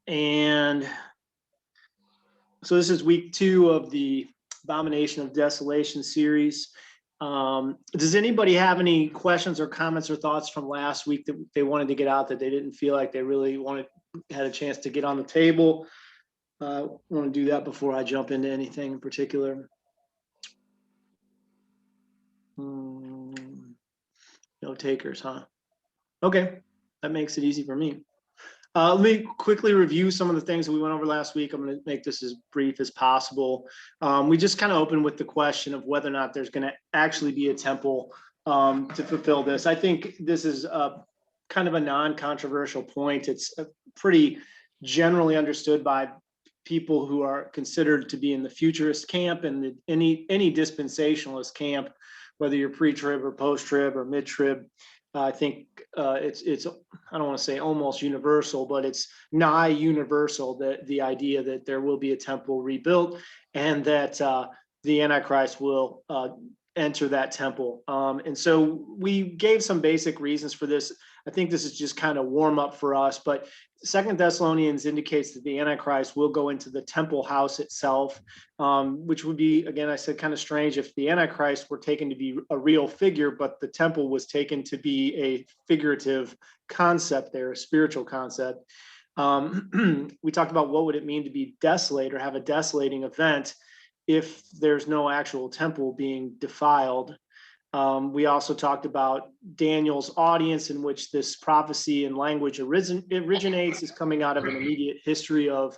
And so this is week 2 of the Abomination of Desolation series. Does anybody have any questions or comments or thoughts from last week that they wanted to get out that they didn't feel like they really had a chance to get on the table? I want to do that before I jump into anything in particular. No takers, huh? Okay, that makes it easy for me. Let me quickly review some of the things that we went over last week. I'm going to make this as brief as possible. We just kind of opened with the question of whether or not there's going to actually be a temple to fulfill this. I think this is kind of a non-controversial point. It's pretty generally understood by people who are considered to be in the futurist camp and any dispensationalist camp, whether you're pre-trib or post-trib or mid-trib. I think it's I don't want to say almost universal, but it's nigh universal that the idea that there will be a temple rebuilt and that the Antichrist will enter that temple. And so we gave some basic reasons for this. I think this is just kind of warm up for us, but 2 Thessalonians indicates that the Antichrist will go into the temple house itself, which would be, again, I said, kind of strange if the Antichrist were taken to be a real figure, but the temple was taken to be a figurative concept there, a spiritual concept. We talked about what would it mean to be desolate or have a desolating event if there's no actual temple being defiled. We also talked about Daniel's audience in which this prophecy and language originates is coming out of an immediate history of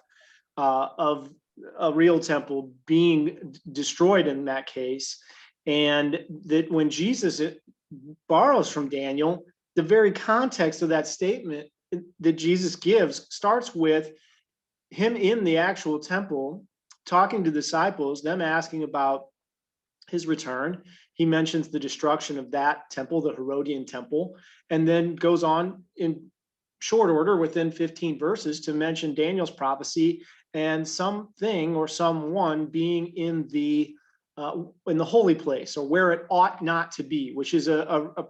a real temple being destroyed in that case. And that when Jesus borrows from Daniel, the very context of that statement that Jesus gives starts with him in the actual temple talking to disciples, them asking about his return. He mentions the destruction of that temple, the Herodian temple, and then goes on in short order within 15 verses to mention Daniel's prophecy and something or someone being in the holy place, or where it ought not to be, which is a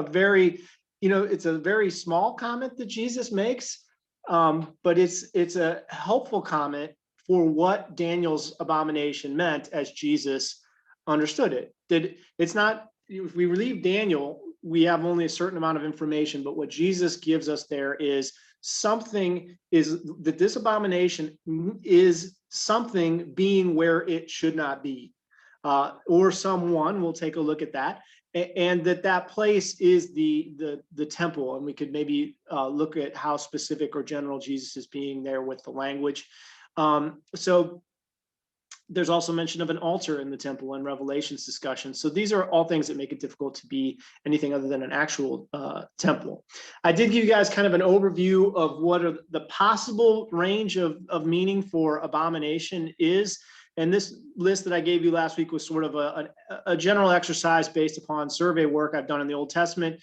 very, it's a very small comment that Jesus makes, but it's a helpful comment for what Daniel's abomination meant as Jesus understood it. It's not, if we leave Daniel, we have only a certain amount of information, but what Jesus gives us there is something, is that this abomination is something being where it should not be, or someone. We'll take a look at that, and that place is the temple. And we could maybe look at how specific or general Jesus is being there with the language. So there's also mention of an altar in the temple in Revelation's discussion. So these are all things that make it difficult to be anything other than an actual temple. I did give you guys kind of an overview of what are the possible range of meaning for abomination is. And this list that I gave you last week was sort of a general exercise based upon survey work I've done in the Old Testament.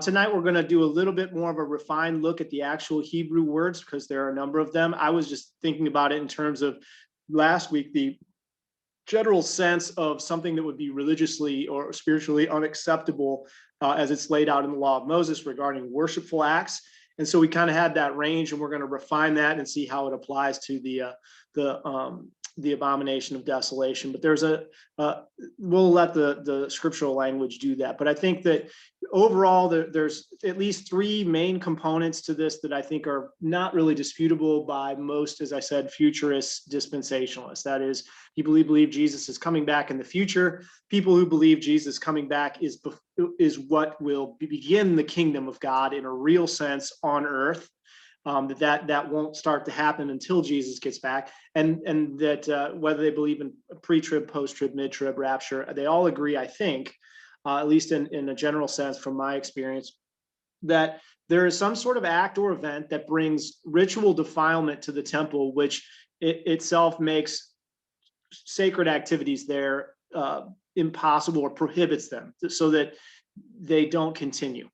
Tonight, we're going to do a little bit more of a refined look at the actual Hebrew words, because there are a number of them. I was just thinking about it in terms of last week, the general sense of something that would be religiously or spiritually unacceptable as it's laid out in the law of Moses regarding worshipful acts. And so we kind of had that range, and we're going to refine that and see how it applies to the abomination of desolation. But there's we'll let the scriptural language do that. But I think that overall, there's at least 3 main components to this that I think are not really disputable by most, as I said, futurist dispensationalists. That is, people who believe Jesus is coming back in the future. People who believe Jesus coming back is what will begin the kingdom of God in a real sense on earth. That won't start to happen until Jesus gets back, and that whether they believe in pre-trib, post-trib, mid-trib, rapture, they all agree, I think, at least in a general sense from my experience, that there is some sort of act or event that brings ritual defilement to the temple, which itself makes sacred activities there impossible or prohibits them, so that they don't continue.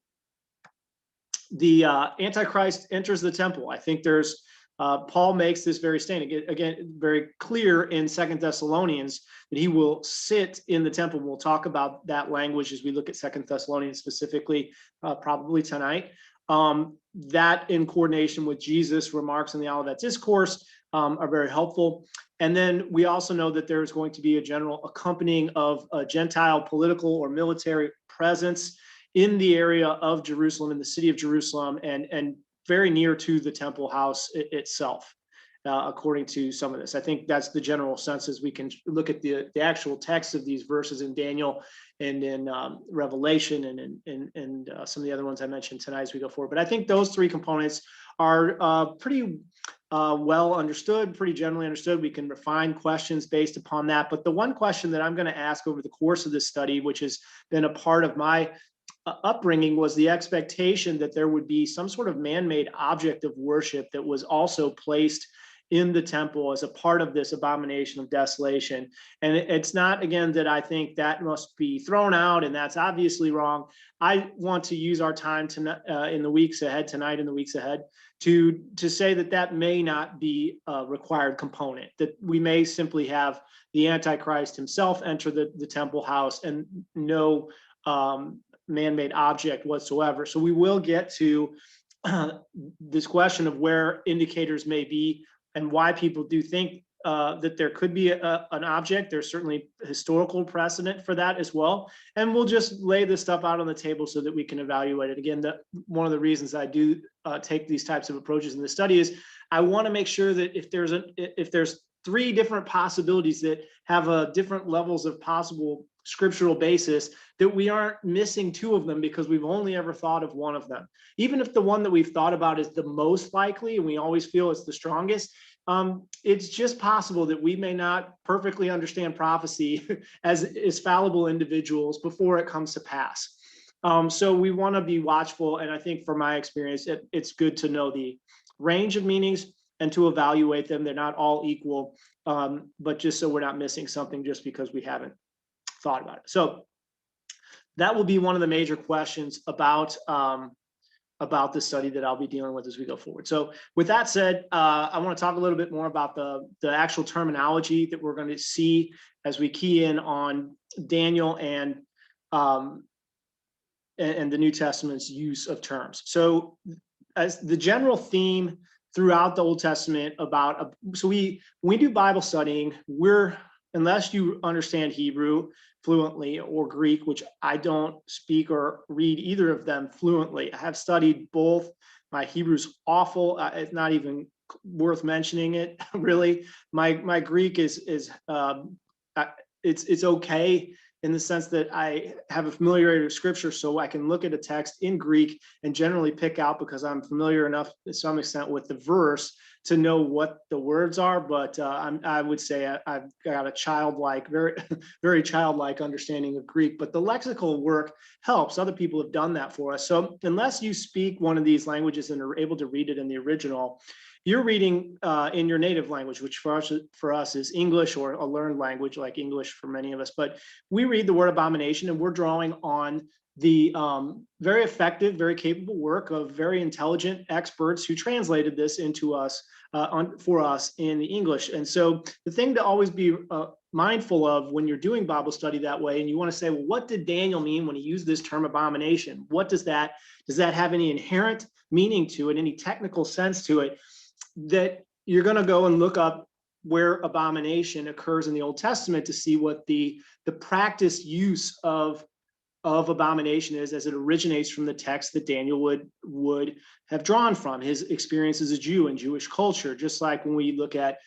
The Antichrist enters the temple. I think there's Paul makes this very statement again, very clear in 2 Thessalonians that he will sit in the temple. We'll talk about that language as we look at 2 Thessalonians specifically, probably tonight. That in coordination with Jesus' remarks in the Olivet Discourse are very helpful. And then we also know that there's going to be a general accompanying of a Gentile political or military presence in the area of Jerusalem, in the city of Jerusalem, and very near to the temple house itself, according to some of this. I think that's the general sense as we can look at the actual text of these verses in Daniel and in Revelation and some of the other ones I mentioned tonight as we go forward. But I think those three components are pretty well understood, pretty generally understood. We can refine questions based upon that. But the one question that I'm going to ask over the course of this study, which has been a part of my upbringing, was the expectation that there would be some sort of man-made object of worship that was also placed in the temple as a part of this abomination of desolation. And it's not, again, that I think that must be thrown out and that's obviously wrong. I want to use our time to, in the weeks ahead, tonight and the weeks ahead, to say that that may not be a required component, that we may simply have the Antichrist himself enter the temple house and no man-made object whatsoever. So we will get to this question of where indicators may be and why people do think that there could be an object. There's certainly historical precedent for that as well. And we'll just lay this stuff out on the table so that we can evaluate it. Again, one of the reasons I do take these types of approaches in the study is I want to make sure that if there's three different possibilities that have different levels of possible scriptural basis, that we aren't missing two of them because we've only ever thought of one of them. Even if the one that we've thought about is the most likely and we always feel it's the strongest, it's just possible that we may not perfectly understand prophecy as fallible individuals before it comes to pass. So we want to be watchful. And I think from my experience, it's good to know the range of meanings and to evaluate them. They're not all equal, but just so we're not missing something just because we haven't thought about it. So that will be one of the major questions about the study that I'll be dealing with as we go forward. So with that said, I want to talk a little bit more about the actual terminology that we're going to see as we key in on Daniel and the New Testament's use of terms. So as the general theme throughout the Old Testament about, so when we do Bible studying, unless you understand Hebrew fluently or Greek, which I don't speak or read either of them fluently. I have studied both. My Hebrew's awful. It's not even worth mentioning it, really. My Greek is it's okay in the sense that I have a familiarity with scripture, so I can look at a text in Greek and generally pick out, because I'm familiar enough to some extent with the verse to know what the words are. But I would say I've got a childlike, very, very childlike understanding of Greek, but the lexical work helps. Other people have done that for us. So unless you speak one of these languages and are able to read it in the original, you're reading in your native language, which for us is English, or a learned language like English for many of us. But we read the word abomination and we're drawing on the very effective, very capable work of very intelligent experts who translated this into us for us in the English. And so the thing to always be mindful of when you're doing Bible study that way, and you want to say, well, what did Daniel mean when he used this term abomination? What does that have any inherent meaning to it, any technical sense to it? That you're going to go and look up where abomination occurs in the Old Testament to see what the practice use of abomination is, as it originates from the text that Daniel would have drawn from his experience as a Jew and Jewish culture. Just like when we look at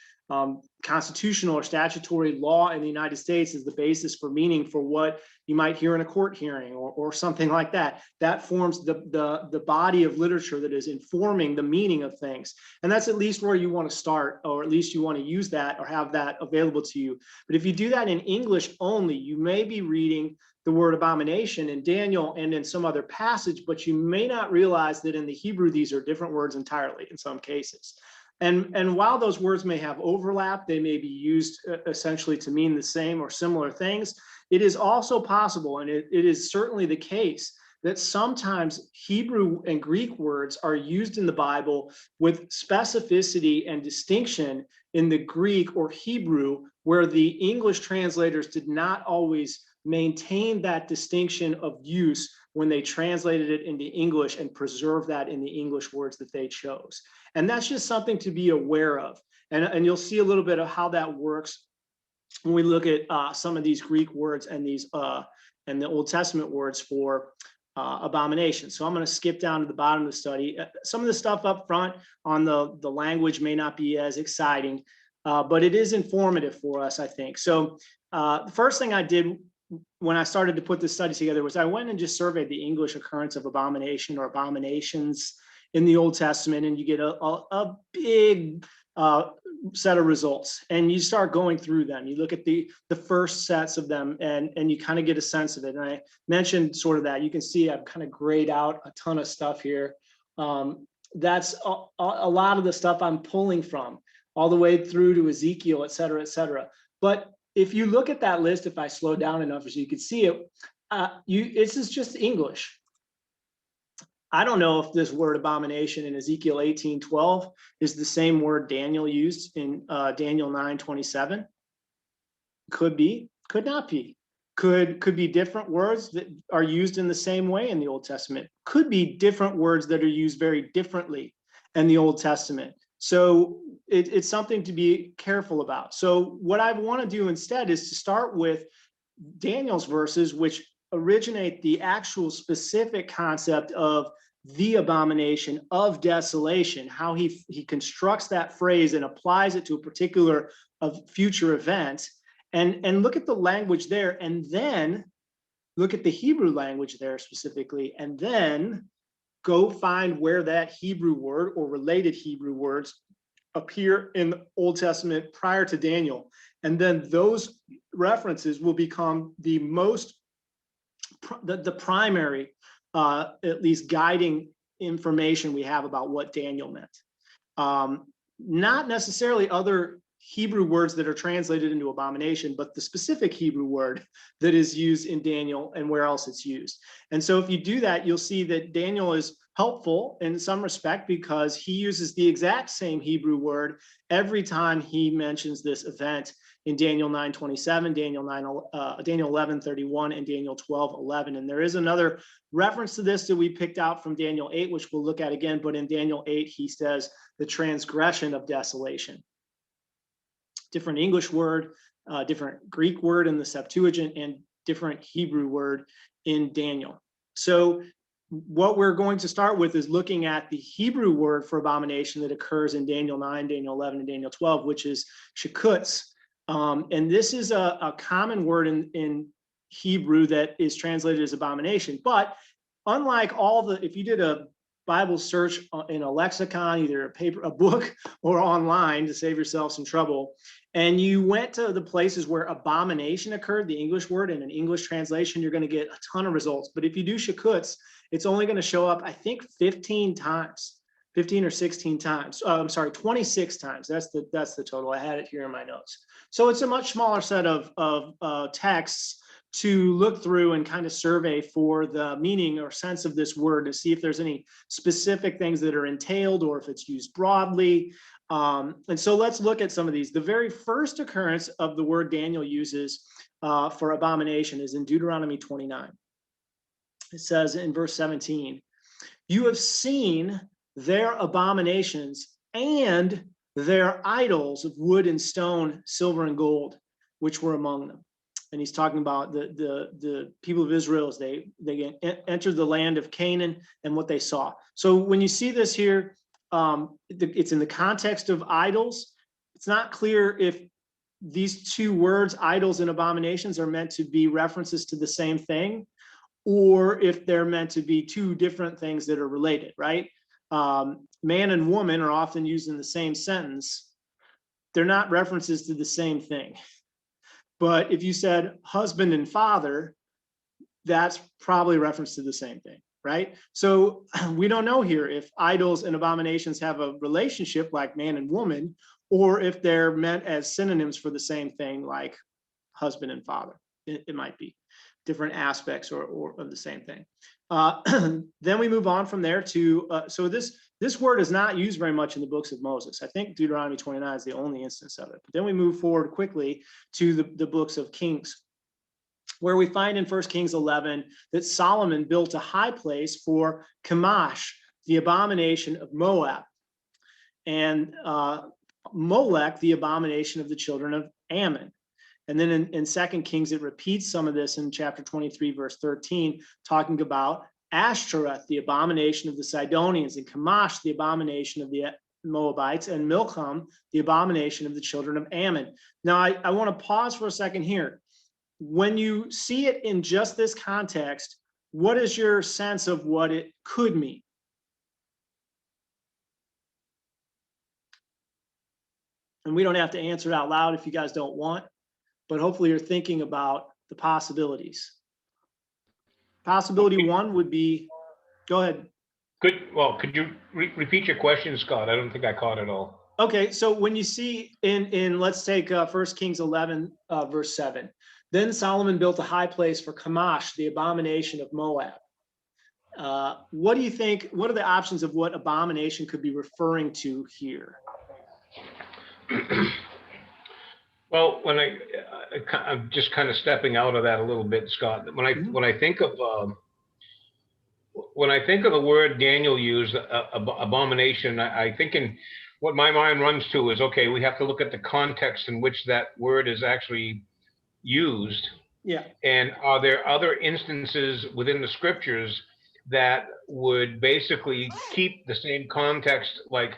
constitutional or statutory law in the United States as the basis for meaning for what you might hear in a court hearing or something like that. That forms the body of literature that is informing the meaning of things. And that's at least where you want to start, or at least you want to use that or have that available to you. But if you do that in English only, you may be reading the word abomination in Daniel and in some other passage, but you may not realize that in the Hebrew, these are different words entirely in some cases. And while those words may have overlap, they may be used essentially to mean the same or similar things. It is also possible, and it is certainly the case, that sometimes Hebrew and Greek words are used in the Bible with specificity and distinction in the Greek or Hebrew, where the English translators did not always maintain that distinction of use when they translated it into English and preserved that in the English words that they chose. And that's just something to be aware of. And you'll see a little bit of how that works when we look at some of these Greek words and these and the Old Testament words for abomination. So I'm going to skip down to the bottom of the study. Some of the stuff up front on the language may not be as exciting, but it is informative for us, I think. So the first thing I did when I started to put this study together was I went and just surveyed the English occurrence of abomination or abominations in the Old Testament, and you get a big set of results, and you start going through them. You look at the first sets of them, and you kind of get a sense of it. And I mentioned sort of that. You can see I've kind of grayed out a ton of stuff here. That's a lot of the stuff I'm pulling from, all the way through to Ezekiel, et cetera, et cetera. But if you look at that list, if I slow down enough so you can see it, this is just English. I don't know if this word abomination in Ezekiel 18:12 is the same word Daniel used in Daniel 9:27. Could be, could not be. Could be different words that are used in the same way in the Old Testament. Could be different words that are used very differently in the Old Testament. So it's something to be careful about. So what I want to do instead is to start with Daniel's verses, which originate the actual specific concept of the abomination of desolation, how he constructs that phrase and applies it to a particular future event, and look at the language there, and then look at the Hebrew language there specifically, and then go find where that Hebrew word or related Hebrew words appear in the Old Testament prior to Daniel. And then those references will become the primary, at least guiding information we have about what Daniel meant. Not necessarily other Hebrew words that are translated into abomination, but the specific Hebrew word that is used in Daniel and where else it's used. And so if you do that, you'll see that Daniel is helpful in some respect because he uses the exact same Hebrew word every time he mentions this event in Daniel 9:27, Daniel 11:31, and Daniel 12:11. And there is another reference to this that we picked out from Daniel 8, which we'll look at again. But in Daniel 8, he says the transgression of desolation. Different English word, different Greek word in the Septuagint, and different Hebrew word in Daniel. So what we're going to start with is looking at the Hebrew word for abomination that occurs in Daniel 9, Daniel 11, and Daniel 12, which is shiqquts. And this is a common word in Hebrew that is translated as abomination. But unlike if you did a Bible search in a lexicon, either a book or online to save yourself some trouble, and you went to the places where abomination occurred, the English word, in an English translation, you're going to get a ton of results. But if you do shiqquts, it's only going to show up, I think, 15 times, 15 or 16 times. I'm sorry, 26 times. That's the total. I had it here in my notes. So it's a much smaller set of texts to look through and kind of survey for the meaning or sense of this word to see if there's any specific things that are entailed or if it's used broadly. And so let's look at some of these. The very first occurrence of the word Daniel uses for abomination is in Deuteronomy 29. It says in verse 17, "You have seen their abominations and their idols of wood and stone, silver and gold, which were among them." And he's talking about the people of Israel as they entered the land of Canaan and what they saw. So when you see this here, it's in the context of idols. It's not clear if these two words, idols and abominations, are meant to be references to the same thing, or if they're meant to be two different things that are related, right? Man and woman are often used in the same sentence. They're not references to the same thing. But if you said husband and father, that's probably reference to the same thing, right? So we don't know here if idols and abominations have a relationship like man and woman, or if they're meant as synonyms for the same thing like husband and father. It might be different aspects or of the same thing. Then we move on from there to, so this word is not used very much in the books of Moses. I think Deuteronomy 29 is the only instance of it. But then we move forward quickly to the books of Kings. where we find in 1 Kings 11 that Solomon built a high place for Chemosh, the abomination of Moab, and Molech, the abomination of the children of Ammon. And then in 2 Kings, it repeats some of this in chapter 23, verse 13, talking about Ashtoreth, the abomination of the Sidonians, and Chemosh, the abomination of the Moabites, and Milcom, the abomination of the children of Ammon. Now, I want to pause for a second here. When you see it in just this context, what is your sense of what it could mean? And we don't have to answer it out loud if you guys don't want, but hopefully you're thinking about the possibilities. Possibility one would be, go ahead. Could you repeat your question, Scott? I don't think I caught it all. Okay, so when you see in let's take 1 Kings 11, verse 7, then Solomon built a high place for Chemosh, the abomination of Moab. What do you think? What are the options of what abomination could be referring to here? Well, I'm just kind of stepping out of that a little bit, Scott. When I think of the word Daniel used, abomination, I think in what my mind runs to is, okay, we have to look at the context in which that word is actually used. Yeah. And are there other instances within the scriptures that would basically keep the same context, like,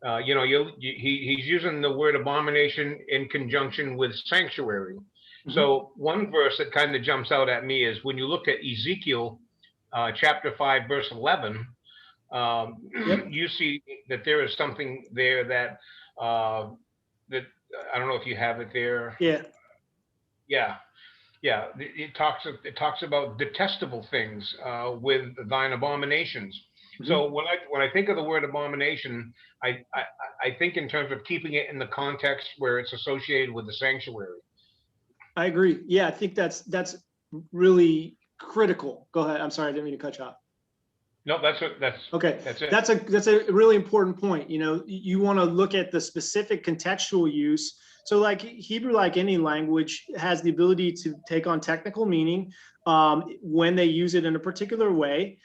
he's using the word abomination in conjunction with sanctuary. Mm-hmm. So one verse that kind of jumps out at me is when you look at Ezekiel chapter 5, verse 11, you see that there is something there that I don't know if you have it there. Yeah. It talks about detestable things with thine abominations. Mm-hmm. So when I think of the word abomination, I think in terms of keeping it in the context where it's associated with the sanctuary. I agree. Yeah, I think that's really critical. Go ahead. I'm sorry, I didn't mean to cut you off. No, that's okay. That's it. That's a really important point. You want to look at the specific contextual use. So like Hebrew, like any language, has the ability to take on technical meaning when they use it in a particular way.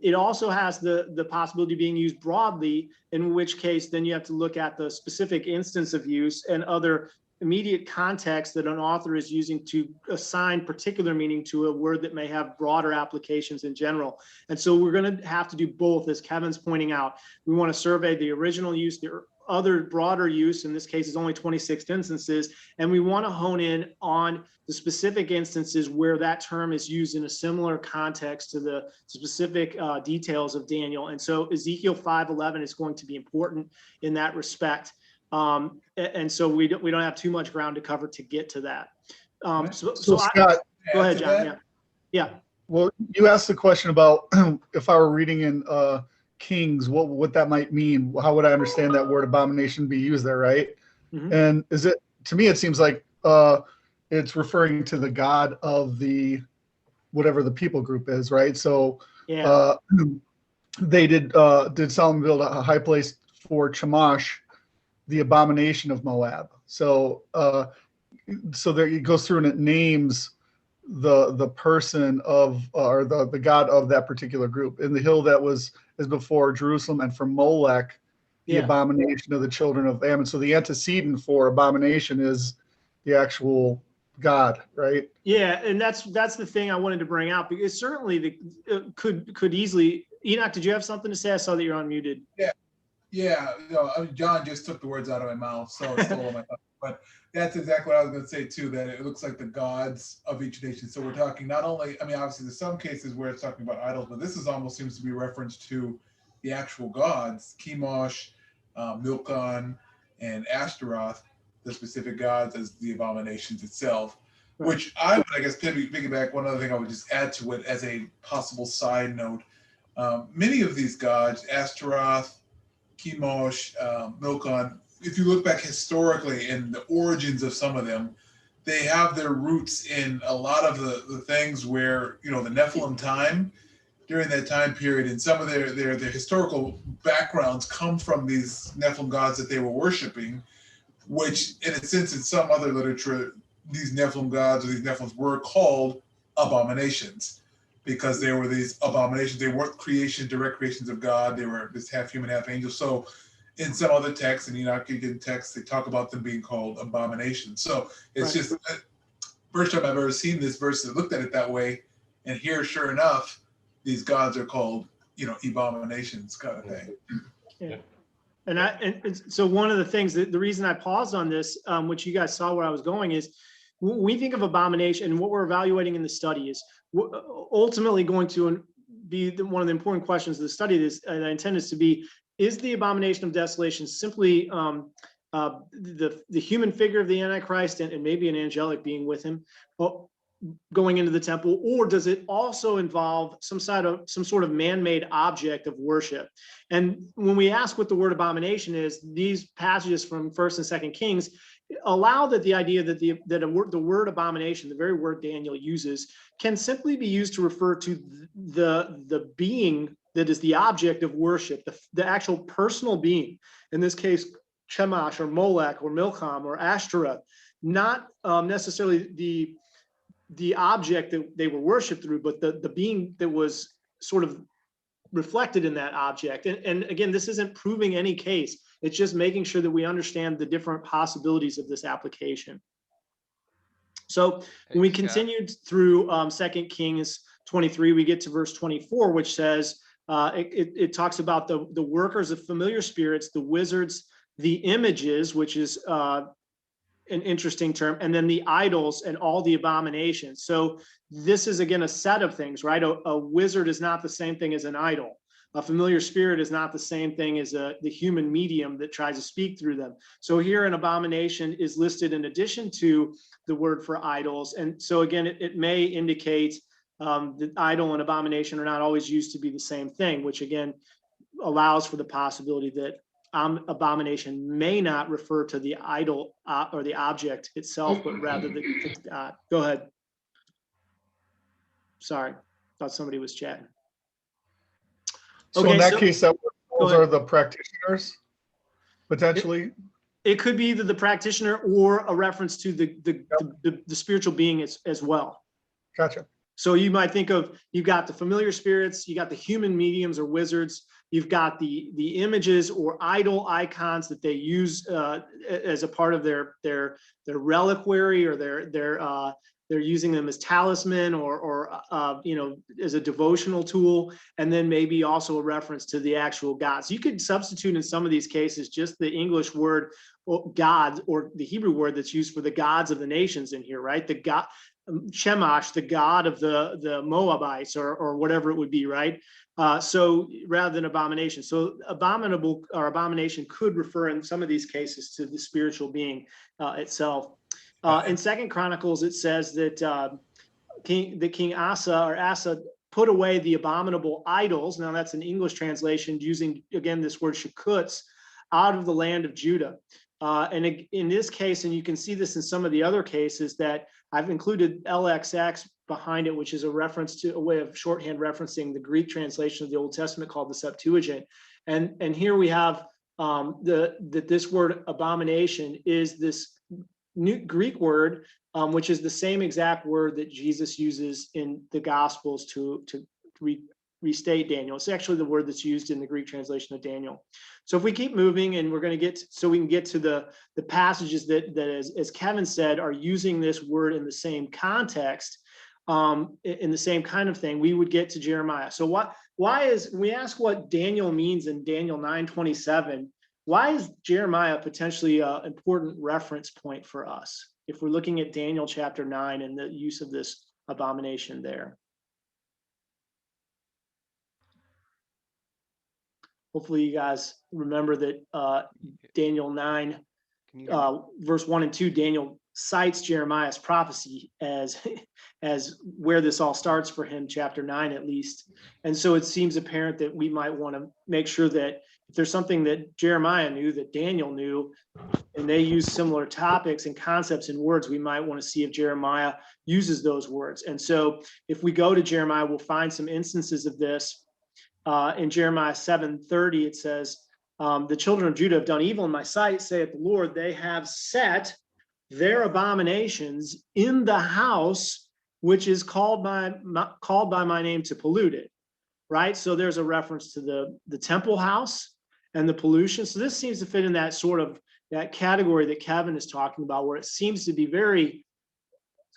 It also has the possibility of being used broadly, in which case then you have to look at the specific instance of use and other immediate context that an author is using to assign particular meaning to a word that may have broader applications in general. And so we're going to have to do both, as Kevin's pointing out. We want to survey the original use, the other broader use, in this case is only 26 instances, and we want to hone in on the specific instances where that term is used in a similar context to the specific details of Daniel. And so Ezekiel 5:11 is going to be important in that respect. And so we don't have too much ground to cover to get to that. So Scott, go ahead, John. Yeah. Well, you asked the question about if I were reading in Kings, what that might mean. How would I understand that word abomination be used there, right? Mm-hmm. And to me, it seems like it's referring to the god of the whatever the people group is, right? So they did Solomon build a high place for Chemosh, the abomination of Moab. So there it goes through and it names the person of or the god of that particular group. In the hill that is before Jerusalem, and for Molech, the abomination of the children of Ammon. So the antecedent for abomination is the actual god, right? Yeah, and that's the thing I wanted to bring out, because certainly could easily. Enoch, did you have something to say? I saw that you're unmuted. Yeah. John just took the words out of my mouth, so it's still on my tongue. But that's exactly what I was going to say too. That it looks like the gods of each nation. So we're talking not only. Obviously, there's some cases where it's talking about idols, but this is almost seems to be reference to the actual gods, Chemosh, Milcom, and Ashtaroth, the specific gods as the abominations itself. Right. Which I would, I guess, piggyback. One other thing I would just add to it as a possible side note. Many of these gods, Ashtaroth, Chemosh, Milcom, if you look back historically in the origins of some of them, they have their roots in a lot of the things where, the Nephilim time, during that time period, and some of their historical backgrounds come from these Nephilim gods that they were worshiping, which in a sense in some other literature, these Nephilim gods or these Nephilims were called abominations because they were these abominations. They weren't direct creations of God. They were this half human, half angel. So in some other texts, and Enochian texts, they talk about them being called abominations. So it's just first time I've ever seen this verse that looked at it that way. And here, sure enough, these gods are called, abominations kind of thing. Yeah. And so one of the things that the reason I paused on this, which you guys saw where I was going, is when we think of abomination and what we're evaluating in the study is ultimately going to be one of the important questions of the study. This, and I intend this to be, is the abomination of desolation simply the human figure of the Antichrist and maybe an angelic being with him going into the temple, or does it also involve some sort of man-made object of worship? And when we ask what the word abomination is, these passages from 1st and 2nd Kings allow that the idea that the word abomination, the very word Daniel uses, can simply be used to refer to the being that is the object of worship, the actual personal being. In this case, Chemosh or Molech or Milcom or Ashtoreth, not necessarily the object that they were worshiped through, but the being that was sort of reflected in that object. And again, this isn't proving any case. It's just making sure that we understand the different possibilities of this application. So when we continued through 2 Kings 23, we get to verse 24, which says, it talks about the workers of familiar spirits, the wizards, the images, which is an interesting term, and then the idols and all the abominations. So this is, again, a set of things, right? A wizard is not the same thing as an idol. A familiar spirit is not the same thing as the human medium that tries to speak through them. So here an abomination is listed in addition to the word for idols. And so again, it may indicate that idol and abomination are not always used to be the same thing, which again allows for the possibility that abomination may not refer to the idol or the object itself, but rather the God. Go ahead. Sorry, thought somebody was chatting. So in that case, those are the practitioners, potentially? It could be either the practitioner or a reference to the spiritual being as well. Gotcha. So you might think of, you've got the familiar spirits, you got the human mediums or wizards, you've got the images or idol icons that they use as a part of their reliquary, or they're using them as talisman or as a devotional tool, and then maybe also a reference to the actual gods. You could substitute in some of these cases just the English word God, or the Hebrew word that's used for the gods of the nations in here, right? The God, Chemosh, the god of the Moabites, or whatever it would be, right? So rather than abomination. So abominable or abomination could refer in some of these cases to the spiritual being itself. In 2 Chronicles, it says that King Asa put away the abominable idols. Now that's an English translation using, again, this word shiqquts, out of the land of Judah. And in this case, and you can see this in some of the other cases, that I've included LXX behind it, which is a reference to a way of shorthand referencing the Greek translation of the Old Testament called the Septuagint. And here we have this word abomination is this new Greek word, which is the same exact word that Jesus uses in the Gospels to restate Daniel. It's actually the word that's used in the Greek translation of Daniel. So if we keep moving, and we're going to get so we can get to the passages that as Kevin said, are using this word in the same context, in the same kind of thing, we would get to Jeremiah. So why is, we ask what Daniel means in Daniel 9:27, why is Jeremiah potentially an important reference point for us if we're looking at Daniel chapter 9 and the use of this abomination there? Hopefully you guys remember that Daniel 9, verse 1 and 2, Daniel cites Jeremiah's prophecy as where this all starts for him, chapter 9 at least. And so it seems apparent that we might want to make sure that if there's something that Jeremiah knew, that Daniel knew, and they use similar topics and concepts and words, we might want to see if Jeremiah uses those words. And so if we go to Jeremiah, we'll find some instances of this. In Jeremiah 7:30, it says, the children of Judah have done evil in my sight, saith the Lord. They have set their abominations in the house, which is called by my name to pollute it. Right? So there's a reference to the temple house and the pollution. So this seems to fit in that sort of that category that Kevin is talking about, where it seems to be very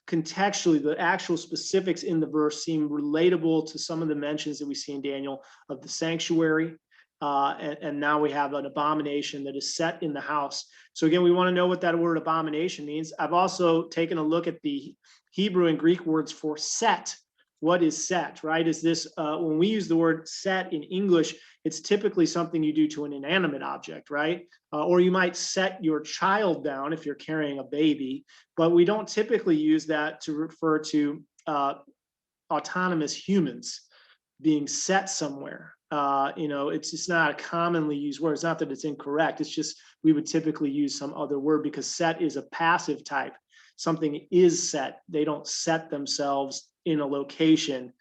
contextually, the actual specifics in the verse seem relatable to some of the mentions that we see in Daniel of the sanctuary. And now we have an abomination that is set in the house. So again, we want to know what that word abomination means. I've also taken a look at the Hebrew and Greek words for set. What is set, right? Is this, when we use the word set in English, it's typically something you do to an inanimate object, right? Or you might set your child down if you're carrying a baby, but we don't typically use that to refer to autonomous humans being set somewhere. It's not a commonly used word. It's not that it's incorrect. It's just we would typically use some other word because set is a passive type. Something is set. They don't set themselves in a location.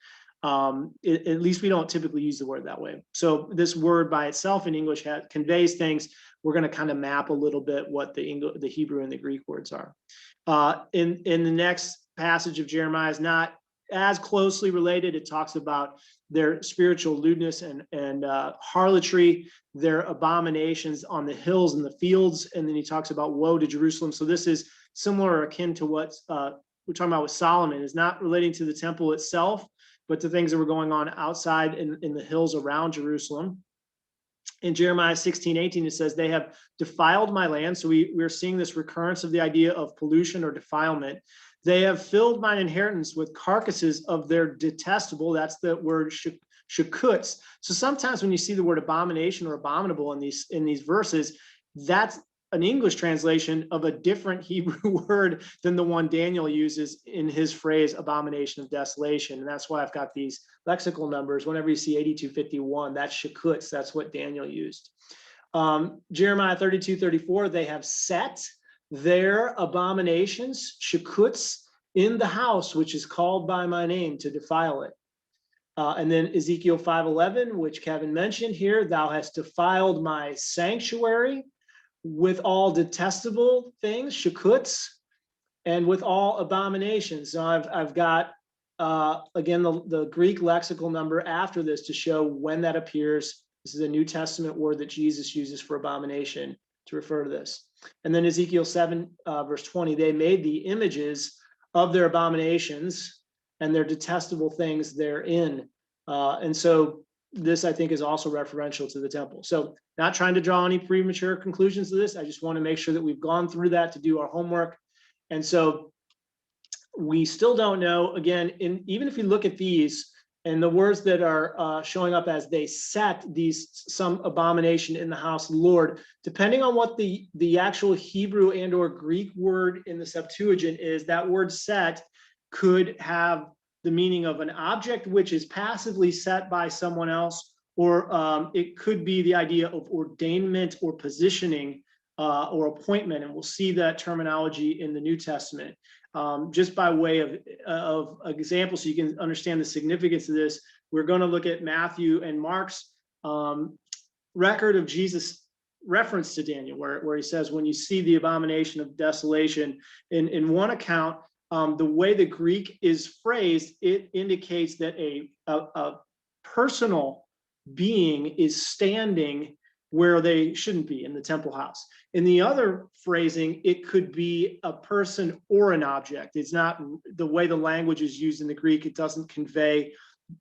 At least we don't typically use the word that way. So this word by itself in English conveys things. We're going to kind of map a little bit what the Hebrew and the Greek words are. In the next passage of Jeremiah is not as closely related. It talks about their spiritual lewdness and harlotry, their abominations on the hills and the fields. And then he talks about woe to Jerusalem. So this is similar or akin to what we're talking about with Solomon. Is not relating to the temple itself, but to things that were going on outside in the hills around Jerusalem. In Jeremiah 16:18, it says, they have defiled my land. So we're seeing this recurrence of the idea of pollution or defilement. They have filled mine inheritance with carcasses of their detestable. That's the word shiqquts. So sometimes when you see the word abomination or abominable in these verses, that's an English translation of a different Hebrew word than the one Daniel uses in his phrase, abomination of desolation. And that's why I've got these lexical numbers. Whenever you see 8251, that's shiqquts. That's what Daniel used. Jeremiah 32:34, they have set their abominations, shiqquts, in the house, which is called by my name, to defile it. And then Ezekiel 5:11, which Kevin mentioned here, thou hast defiled my sanctuary with all detestable things, shiqquts, and with all abominations. So I've got, again, the Greek lexical number after this to show when that appears. This is a New Testament word that Jesus uses for abomination to refer to this. And then Ezekiel 7, verse 20, they made the images of their abominations and their detestable things therein. And so this, I think, is also referential to the temple. So not trying to draw any premature conclusions to this. I just want to make sure that we've gone through that to do our homework. And so we still don't know, again, even if you look at these and the words that are showing up as they set some abomination in the house of the Lord, depending on what the actual Hebrew and or Greek word in the Septuagint is, that word set could have the meaning of an object which is passively set by someone else, or it could be the idea of ordainment or positioning or appointment. And we'll see that terminology in the New Testament. Just by way of example, so you can understand the significance of this, we're going to look at Matthew and Mark's record of Jesus' reference to Daniel, where he says, when you see the abomination of desolation, in one account, the way the Greek is phrased, it indicates that a personal being is standing where they shouldn't be in the temple house. In the other phrasing, it could be a person or an object. It's not the way the language is used in the Greek. It doesn't convey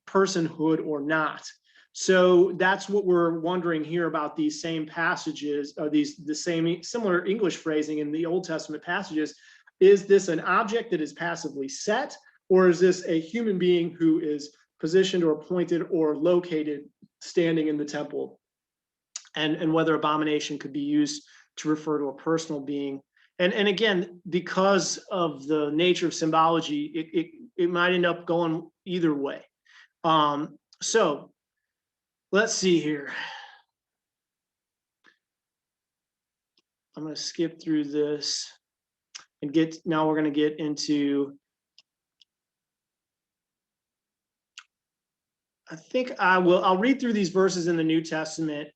personhood or not. So that's what we're wondering here about these same passages, or the same similar English phrasing in the Old Testament passages. Is this an object that is passively set, or is this a human being who is positioned or appointed or located standing in the temple? And whether abomination could be used to refer to a personal being. And again, because of the nature of symbology, it might end up going either way. So let's see here. I'm going to skip through this and now we're going to get into, I think I'll read through these verses in the New Testament,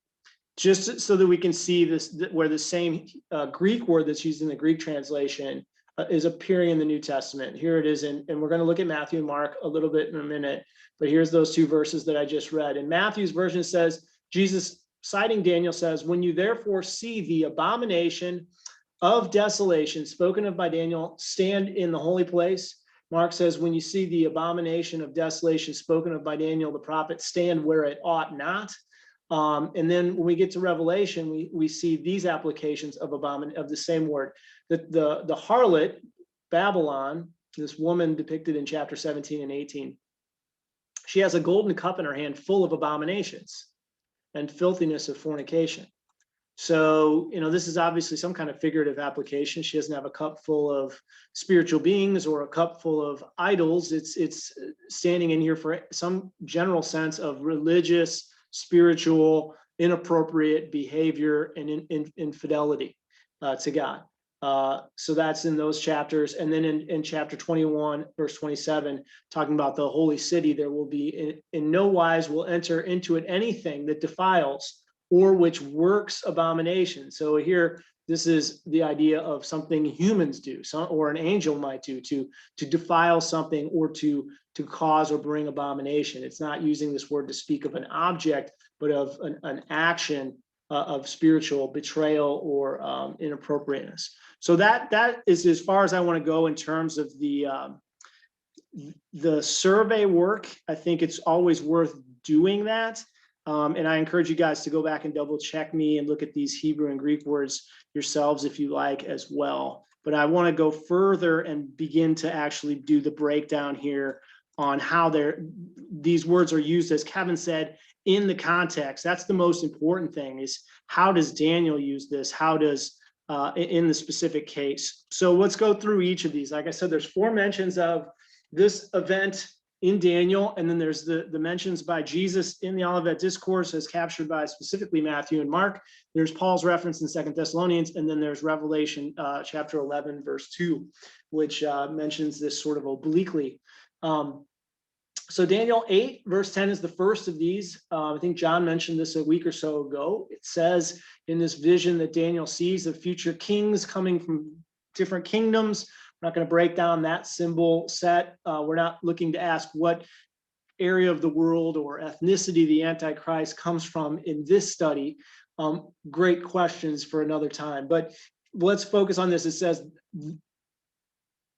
just so that we can see this, where the same Greek word that's used in the Greek translation is appearing in the New Testament. Here it is, and we're going to look at Matthew and Mark a little bit in a minute, but here's those two verses that I just read. In Matthew's version says, Jesus, citing Daniel, says, when you therefore see the abomination of desolation spoken of by Daniel stand in the holy place. Mark says, when you see the abomination of desolation spoken of by Daniel, the prophet, stand where it ought not. And then when we get to Revelation, we see these applications of of the same word. The harlot, Babylon, this woman depicted in chapter 17 and 18, she has a golden cup in her hand full of abominations and filthiness of fornication. So, this is obviously some kind of figurative application. She doesn't have a cup full of spiritual beings or a cup full of idols. It's standing in here for some general sense of religious, spiritual, inappropriate behavior and infidelity to God. So that's in those chapters. And then in chapter 21, verse 27, talking about the holy city, there will be in no wise will enter into it anything that defiles or which works abomination. So here, this is the idea of something humans do, or an angel might do, to defile something or to cause or bring abomination. It's not using this word to speak of an object, but of an action of spiritual betrayal or inappropriateness. So that is as far as I want to go in terms of the survey work. I think it's always worth doing that. And I encourage you guys to go back and double check me and look at these Hebrew and Greek words yourselves if you like as well. But I want to go further and begin to actually do the breakdown here on how these words are used, as Kevin said, in the context. That's the most important thing, is how does Daniel use this? How does in the specific case? So let's go through each of these. Like I said, there's 4 mentions of this event in Daniel, and then there's the mentions by Jesus in the Olivet Discourse as captured by specifically Matthew and Mark. There's Paul's reference in 2 Thessalonians, and then there's Revelation chapter 11, verse 2, which mentions this sort of obliquely. So Daniel 8, verse 10 is the first of these. I think John mentioned this a week or so ago. It says in this vision that Daniel sees of future kings coming from different kingdoms. We're not going to break down that symbol set. We're not looking to ask what area of the world or ethnicity the Antichrist comes from in this study. Great questions for another time, but let's focus on this. It says,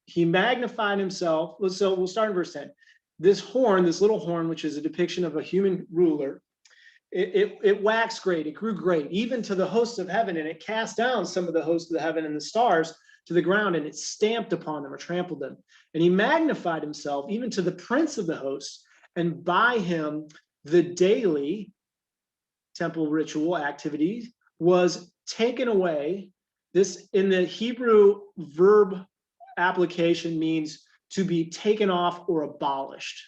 he magnified himself. So we'll start in verse 10. This horn, this little horn, which is a depiction of a human ruler, it waxed great, it grew great, even to the hosts of heaven, and it cast down some of the hosts of the heaven and the stars to the ground, and it stamped upon them or trampled them. And he magnified himself even to the prince of the hosts, and by him the daily temple ritual activity was taken away. This in the Hebrew verb application means to be taken off or abolished.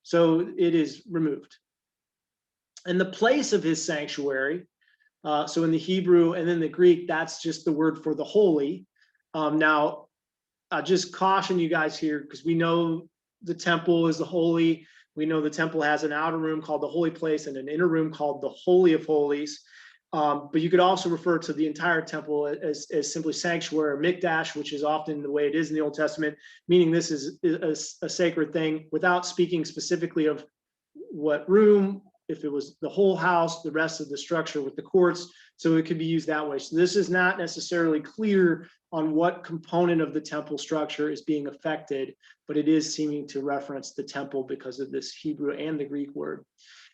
So it is removed. And the place of his sanctuary, so in the Hebrew and then the Greek, that's just the word for the holy. Now, I'll just caution you guys here, because we know the temple is the holy. We know the temple has an outer room called the holy place and an inner room called the Holy of Holies. But you could also refer to the entire temple as simply sanctuary or mikdash, which is often the way it is in the Old Testament, meaning this is a sacred thing, without speaking specifically of what room, if it was the whole house, the rest of the structure with the courts. So it could be used that way. So this is not necessarily clear on what component of the temple structure is being affected, but it is seeming to reference the temple because of this Hebrew and the Greek word.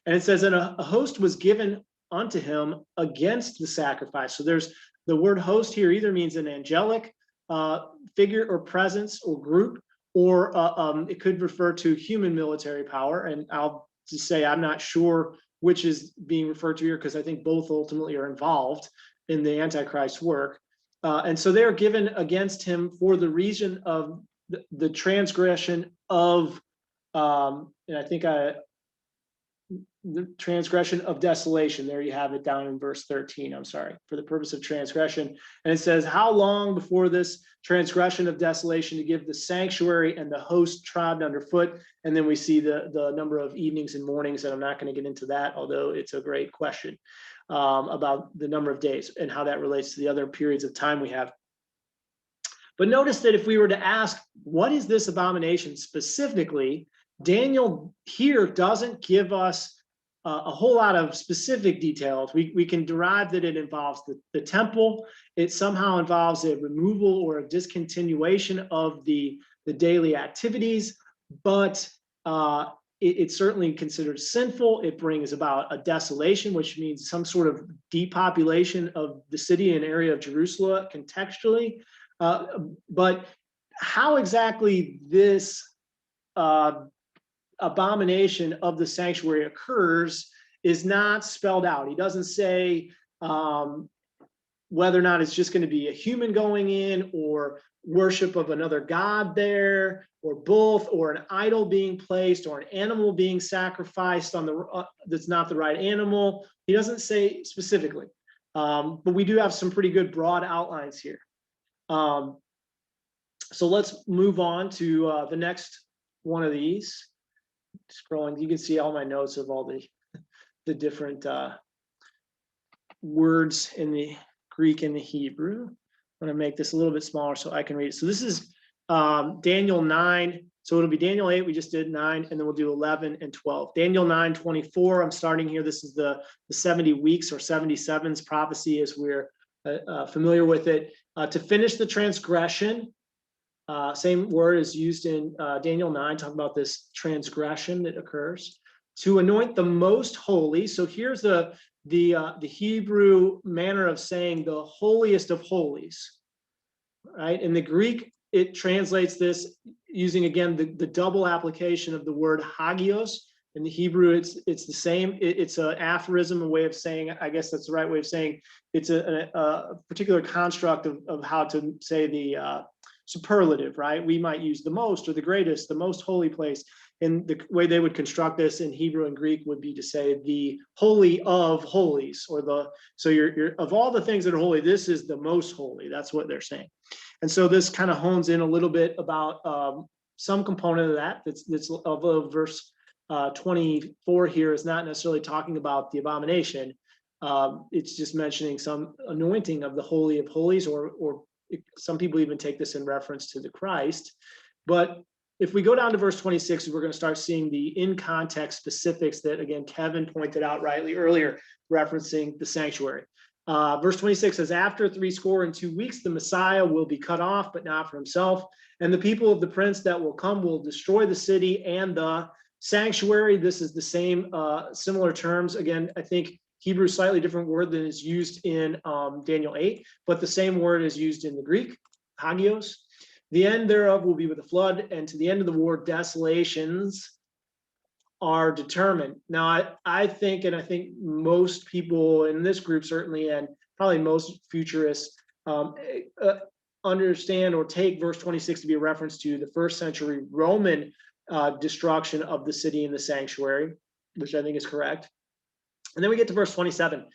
And it says, and a host was given unto him against the sacrifice. So there's the word host here either means an angelic figure or presence or group, or it could refer to human military power. And I'll just say I'm not sure which is being referred to here, because I think both ultimately are involved in the Antichrist work. And so they are given against him for the reason of the transgression of, and I think the transgression of desolation. There you have it down in verse 13. I'm sorry, for the purpose of transgression. And it says, how long before this transgression of desolation to give the sanctuary and the host trod underfoot? And then we see the number of evenings and mornings, and I'm not going to get into that, although it's a great question. about the number of days and how that relates to the other periods of time we have. But notice that if we were to ask, what is this abomination specifically, Daniel here doesn't give us a whole lot of specific details. We can derive that it involves the temple. It somehow involves a removal or a discontinuation of the daily activities, but it's certainly considered sinful. It brings about a desolation, which means some sort of depopulation of the city and area of Jerusalem contextually. But how exactly this abomination of the sanctuary occurs is not spelled out. He doesn't say whether or not it's just going to be a human going in, or worship of another god there, or both, or an idol being placed, or an animal being sacrificed on the that's not the right animal. He doesn't say specifically, but we do have some pretty good broad outlines here. So let's move on to the next one of these. Scrolling, you can see all my notes of all the different words in the Greek and the Hebrew. I'm going to make this a little bit smaller so I can read it. So this is Daniel 9. So it'll be Daniel 8, we just did 9, and then we'll do 11 and 12. Daniel 9:24, I'm starting here. This is the 70 weeks or 77s prophecy as we're familiar with it. To finish the transgression, same word is used in Daniel 9, talking about this transgression that occurs. To anoint the most holy. So here's the Hebrew manner of saying the holiest of holies, right? In the Greek, it translates this using, again, the double application of the word hagios. In the Hebrew, it's the same. It's an aphorism, a way of saying, I guess that's the right way of saying, it's a particular construct of how to say the superlative, right? We might use the most or the greatest, the most holy place. And the way they would construct this in Hebrew and Greek would be to say the holy of holies, or so you're of all the things that are holy, this is the most holy. That's what they're saying. And so this kind of hones in a little bit about some component of that's although verse 24 here is not necessarily talking about the abomination. It's just mentioning some anointing of the Holy of Holies, or some people even take this in reference to the Christ. But if we go down to verse 26, we're going to start seeing the in-context specifics that, again, Kevin pointed out rightly earlier, referencing the sanctuary. Verse 26 says, after 62 weeks, the Messiah will be cut off, but not for himself. And the people of the prince that will come will destroy the city and the sanctuary. This is the same, similar terms. Again, I think Hebrew is slightly different word than is used in Daniel 8, but the same word is used in the Greek, hagios. The end thereof will be with a flood, and to the end of the war, desolations are determined. Now, I think most people in this group certainly, and probably most futurists, understand or take verse 26 to be a reference to the first century Roman destruction of the city and the sanctuary, which I think is correct. And then we get to verse 27.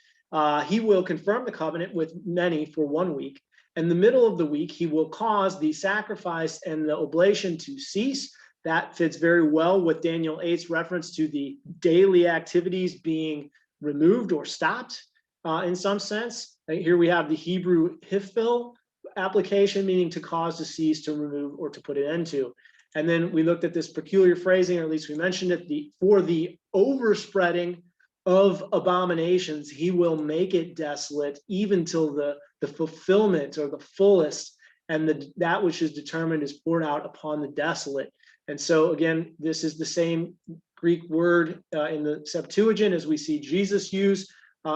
He will confirm the covenant with many for 1 week. In the middle of the week, he will cause the sacrifice and the oblation to cease. That fits very well with Daniel 8's reference to the daily activities being removed or stopped in some sense. Here we have the Hebrew hifil application, meaning to cause, to cease, to remove, or to put an end to. And then we looked at this peculiar phrasing, or at least we mentioned it, for the overspreading of abominations, he will make it desolate, even till the fulfillment or the fullest, and that which is determined is poured out upon the desolate. And so again, this is the same Greek word in the Septuagint as we see Jesus use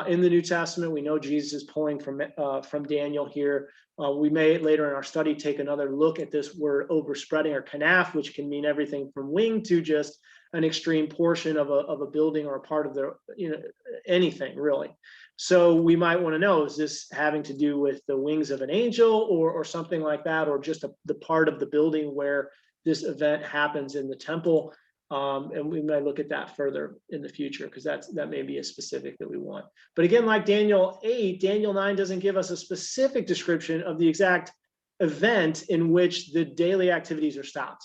in the New Testament. We know Jesus is pulling from Daniel here. We may later in our study take another look at this word overspreading, or kanaf, which can mean everything from wing to just an extreme portion of a building or a part of the, anything really. So we might want to know, is this having to do with the wings of an angel or something like that, or just the part of the building where this event happens in the temple? And we might look at that further in the future, because that may be a specific that we want. But again, like Daniel 8, Daniel 9 doesn't give us a specific description of the exact event in which the daily activities are stopped.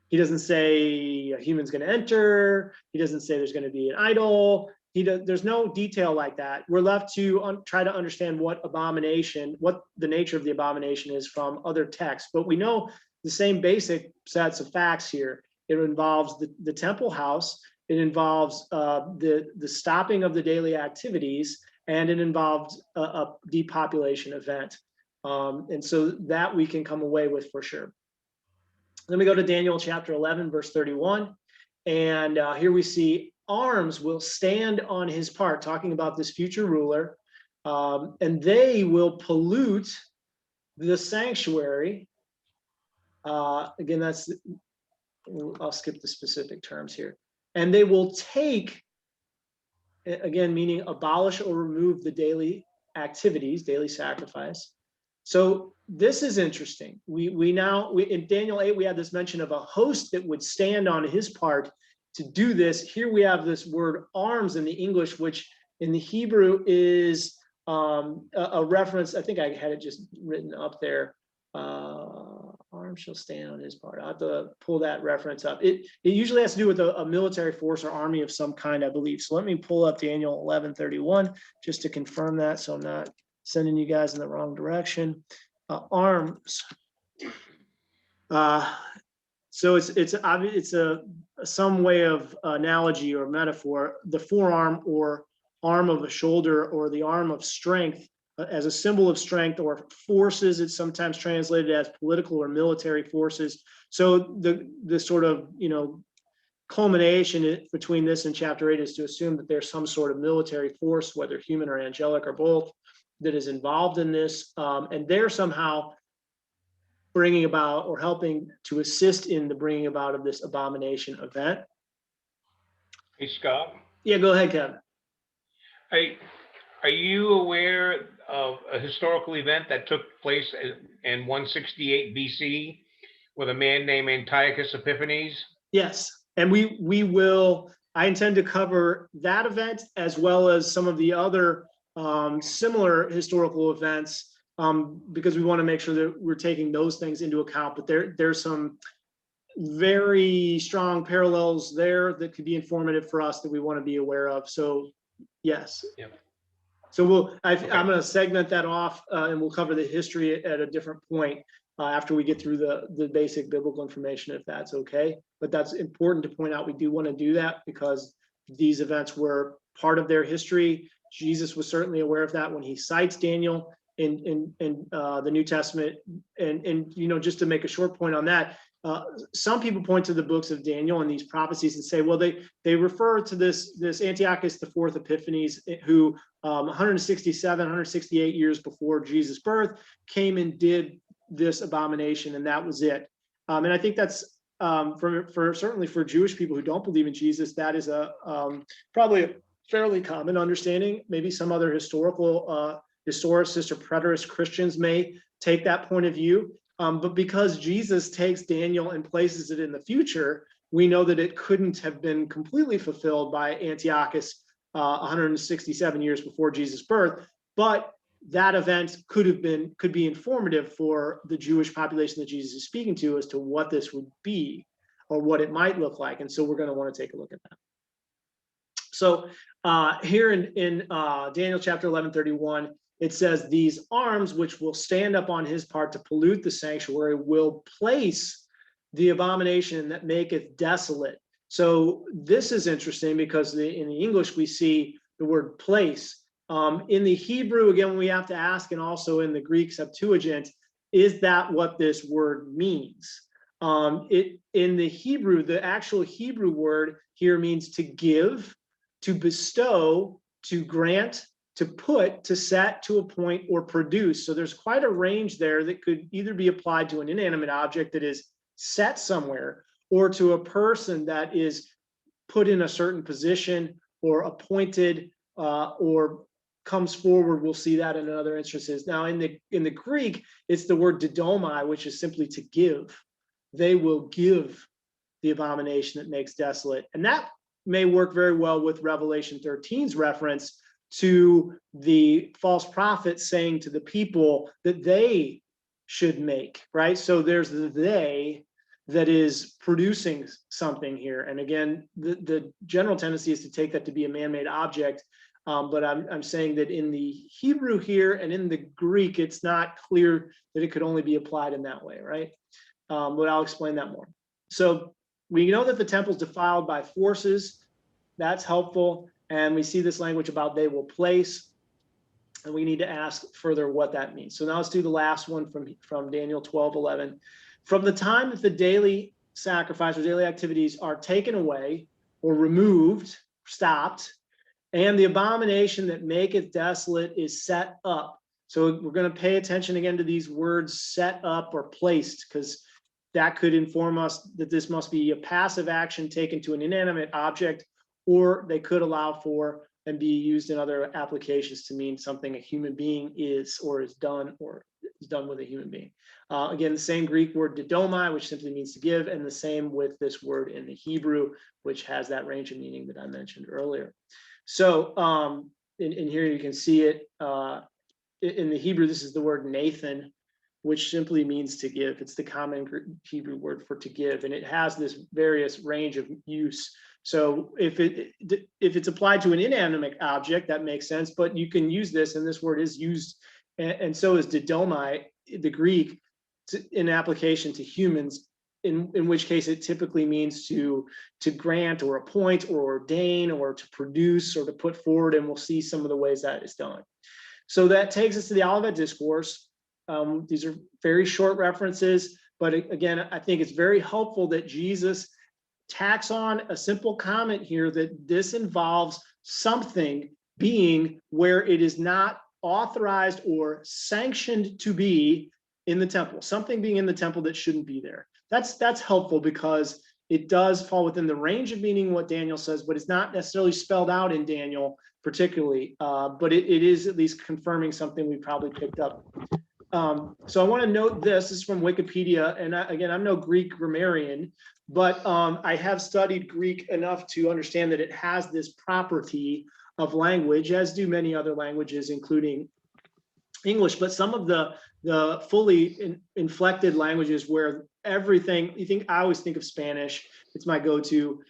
He doesn't say a human's going to enter. He doesn't say there's going to be an idol. there's no detail like that. We're left to try to understand what the nature of the abomination is from other texts. But we know the same basic sets of facts here. It involves the temple house. It involves the stopping of the daily activities, and it involves a depopulation event. And so that we can come away with for sure. Then we go to Daniel chapter 11, verse 31. And here we see arms will stand on his part, talking about this future ruler, and they will pollute the sanctuary. Again, I'll skip the specific terms here. And they will take, again, meaning abolish or remove the daily activities, daily sacrifice. So this is interesting. We now in Daniel 8, we had this mention of a host that would stand on his part to do this. Here we have this word arms in the English, which in the Hebrew is a reference. I think I had it just written up there. Arms shall stand on his part. I'll have to pull that reference up. It usually has to do with a military force or army of some kind, I believe. So let me pull up Daniel 11:31 just to confirm that, so I'm not sending you guys in the wrong direction. Arms. So it's some way of analogy or metaphor. The forearm or arm of a shoulder, or the arm of strength, as a symbol of strength or forces. It's sometimes translated as political or military forces. So the sort of culmination between this and chapter 8 is to assume that there's some sort of military force, whether human or angelic or both, that is involved in this, and they're somehow bringing about or helping to assist in the bringing about of this abomination event. Hey, Scott. Yeah, go ahead, Kevin. Are you aware of a historical event that took place in 168 BC with a man named Antiochus Epiphanes? Yes, and we will. I intend to cover that event as well as some of the other similar historical events, because we want to make sure that we're taking those things into account. But there's some very strong parallels there that could be informative for us that we want to be aware of. So yes. Yep. So I'm going to segment that off, and we'll cover the history at a different point after we get through the basic biblical information, if that's okay. But that's important to point out. We do want to do that because these events were part of their history. Jesus was certainly aware of that when he cites Daniel in the New Testament. And just to make a short point on that, some people point to the books of Daniel and these prophecies and say, well, they refer to this Antiochus IV Epiphanes, who 167, 168 years before Jesus' birth came and did this abomination, and that was it. And I think that's certainly for Jewish people who don't believe in Jesus, that is probably a fairly common understanding. Maybe some other historicist or preterist Christians may take that point of view. But because Jesus takes Daniel and places it in the future, we know that it couldn't have been completely fulfilled by Antiochus 167 years before Jesus' birth. But that event could be informative for the Jewish population that Jesus is speaking to as to what this would be or what it might look like. And so we're going to want to take a look at that. So here in Daniel chapter 11:31, it says, these arms which will stand up on his part to pollute the sanctuary will place the abomination that maketh desolate. So this is interesting because in the English we see the word place. In the Hebrew, again, we have to ask, and also in the Greek Septuagint, is that what this word means? In the Hebrew, the actual Hebrew word here means to give, to bestow, to grant, to put, to set, to appoint, or produce. So there's quite a range there that could either be applied to an inanimate object that is set somewhere, or to a person that is put in a certain position or appointed or comes forward. We'll see that in other instances. Now in the Greek, it's the word didomai, which is simply to give. They will give the abomination that makes desolate. And that may work very well with Revelation 13's reference to the false prophet saying to the people that they should make, right? So there's the they, that is producing something here. And again, the general tendency is to take that to be a man-made object. But I'm saying that in the Hebrew here and in the Greek, it's not clear that it could only be applied in that way, right? But I'll explain that more. So we know that the temple is defiled by forces. That's helpful. And we see this language about they will place. And we need to ask further what that means. So now let's do the last one from Daniel 12:11. From the time that the daily sacrifice or daily activities are taken away or removed, stopped, and the abomination that maketh desolate is set up. So we're going to pay attention again to these words set up or placed, because that could inform us that this must be a passive action taken to an inanimate object, or they could allow for and be used in other applications to mean something a human being is or is done with a human being. Again, the same Greek word didomai, which simply means to give, and the same with this word in the Hebrew, which has that range of meaning that I mentioned earlier. So in here you can see it in the Hebrew. This is the word Nathan, which simply means to give. It's the common Hebrew word for to give, and it has this various range of use. So if it's applied to an inanimate object, that makes sense, but you can use this, and this word is used, and so is didomai, the Greek, in application to humans, in which case it typically means to grant or appoint or ordain or to produce or to put forward, and we'll see some of the ways that is done. So that takes us to the Olivet Discourse. These are very short references, but again, I think it's very helpful that Jesus tacks on a simple comment here that this involves something being where it is not authorized or sanctioned to be in the temple, something being in the temple that shouldn't be there. That's helpful because it does fall within the range of meaning what Daniel says, but it's not necessarily spelled out in Daniel particularly, but it is at least confirming something we probably picked up. So I want to note this is from Wikipedia, and again, I'm no Greek grammarian, but I have studied Greek enough to understand that it has this property of language, as do many other languages, including English. But some of the fully inflected languages where everything, I always think of Spanish. It's my go-to.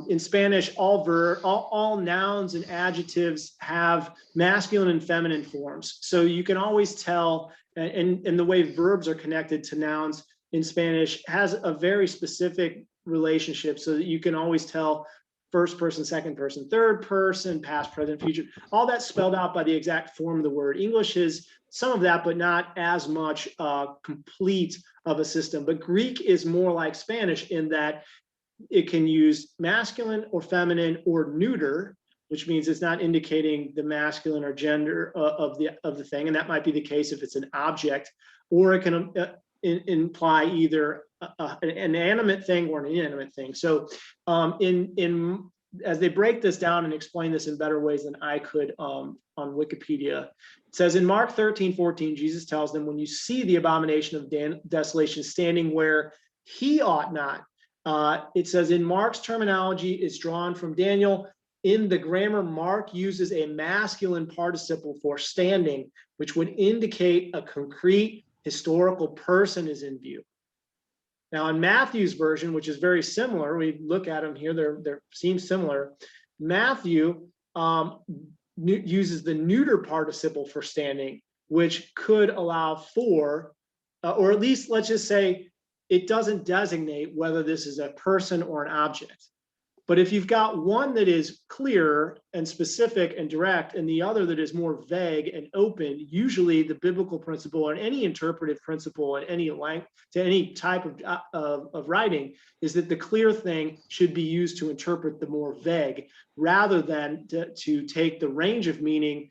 In Spanish, all nouns and adjectives have masculine and feminine forms. So you can always tell, and the way verbs are connected to nouns in Spanish has a very specific relationship, so that you can always tell first person, second person, third person, past, present, future, all that's spelled out by the exact form of the word. English is some of that, but not as much complete of a system. But Greek is more like Spanish in that it can use masculine or feminine or neuter, which means it's not indicating the masculine or gender of the thing, and that might be the case if it's an object, or it can imply either an animate thing or an inanimate thing. So as they break this down and explain this in better ways than I could on Wikipedia, it says in Mark 13:14, Jesus tells them, when you see the abomination of desolation standing where he ought not, it says in Mark's terminology is drawn from Daniel. In the grammar, Mark uses a masculine participle for standing, which would indicate a concrete historical person is in view. Now, in Matthew's version, which is very similar, we look at them here, they seem similar. Matthew uses the neuter participle for standing, which could allow for, or at least let's just say, it doesn't designate whether this is a person or an object. But if you've got one that is clear and specific and direct, and the other that is more vague and open, usually the biblical principle or any interpretive principle in any language, to any type of writing, is that the clear thing should be used to interpret the more vague, rather than to take the range of meaning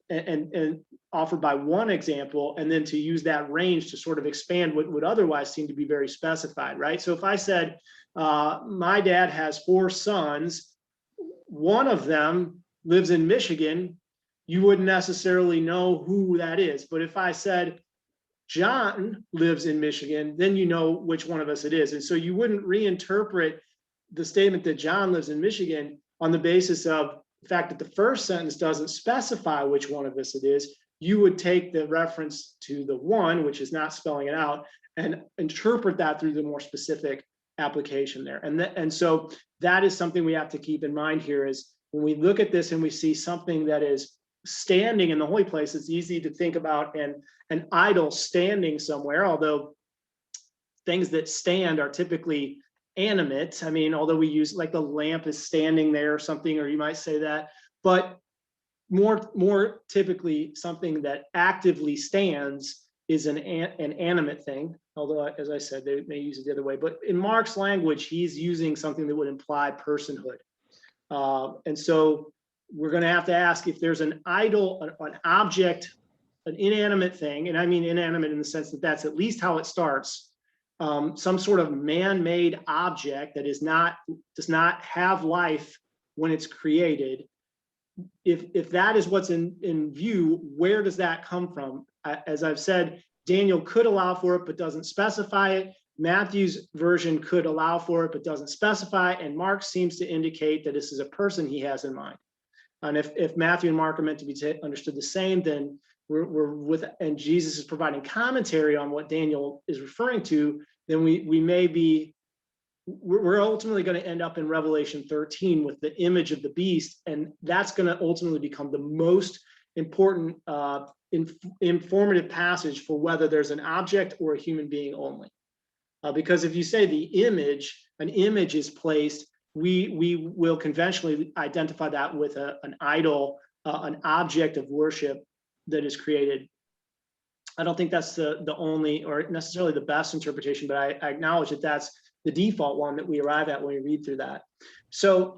and offered by one example, and then to use that range to sort of expand what would otherwise seem to be very specified, right? So if I said, my dad has 4 sons, one of them lives in Michigan, you wouldn't necessarily know who that is. But if I said, John lives in Michigan, then you know which one of us it is. And so you wouldn't reinterpret the statement that John lives in Michigan on the basis of the fact that the first sentence doesn't specify which one of us it is. you would take the reference to the one, which is not spelling it out, and interpret that through the more specific application there. And so that is something we have to keep in mind here, is when we look at this and we see something that is standing in the holy place, it's easy to think about an idol standing somewhere, although things that stand are typically animate. I mean, although we use like the lamp is standing there or something, or you might say that, but more typically something that actively stands is an animate thing. Although, as I said, they may use it the other way. But in Mark's language, he's using something that would imply personhood. And so we're going to have to ask if there's an idol, an object, an inanimate thing, and I mean inanimate in the sense that that's at least how it starts, some sort of man-made object that does not have life when it's created. If that is what's in view, where does that come from? As I've said, Daniel could allow for it, but doesn't specify it. Matthew's version could allow for it, but doesn't specify. And Mark seems to indicate that this is a person he has in mind. And if Matthew and Mark are meant to be understood the same, then and Jesus is providing commentary on what Daniel is referring to, then we're ultimately going to end up in Revelation 13 with the image of the beast, and that's going to ultimately become the most important informative passage for whether there's an object or a human being only. Because if you say an image is placed, we will conventionally identify that with an idol, an object of worship that is created. I don't think that's the only or necessarily the best interpretation, but I acknowledge that that's the default one that we arrive at when we read through that. So,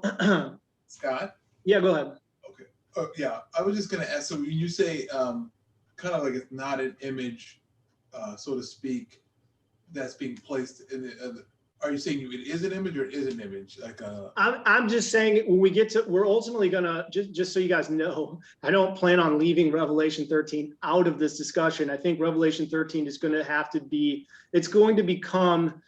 Scott? Yeah, go ahead. Okay. Yeah, I was just going to ask, so when you say kind of like it's not an image, so to speak, that's being placed in are you saying it is an image or it is an image? Like I'm just saying when we get to, we're ultimately gonna, just so you guys know, I don't plan on leaving Revelation 13 out of this discussion. I think Revelation 13 is going to have to be, it's going to become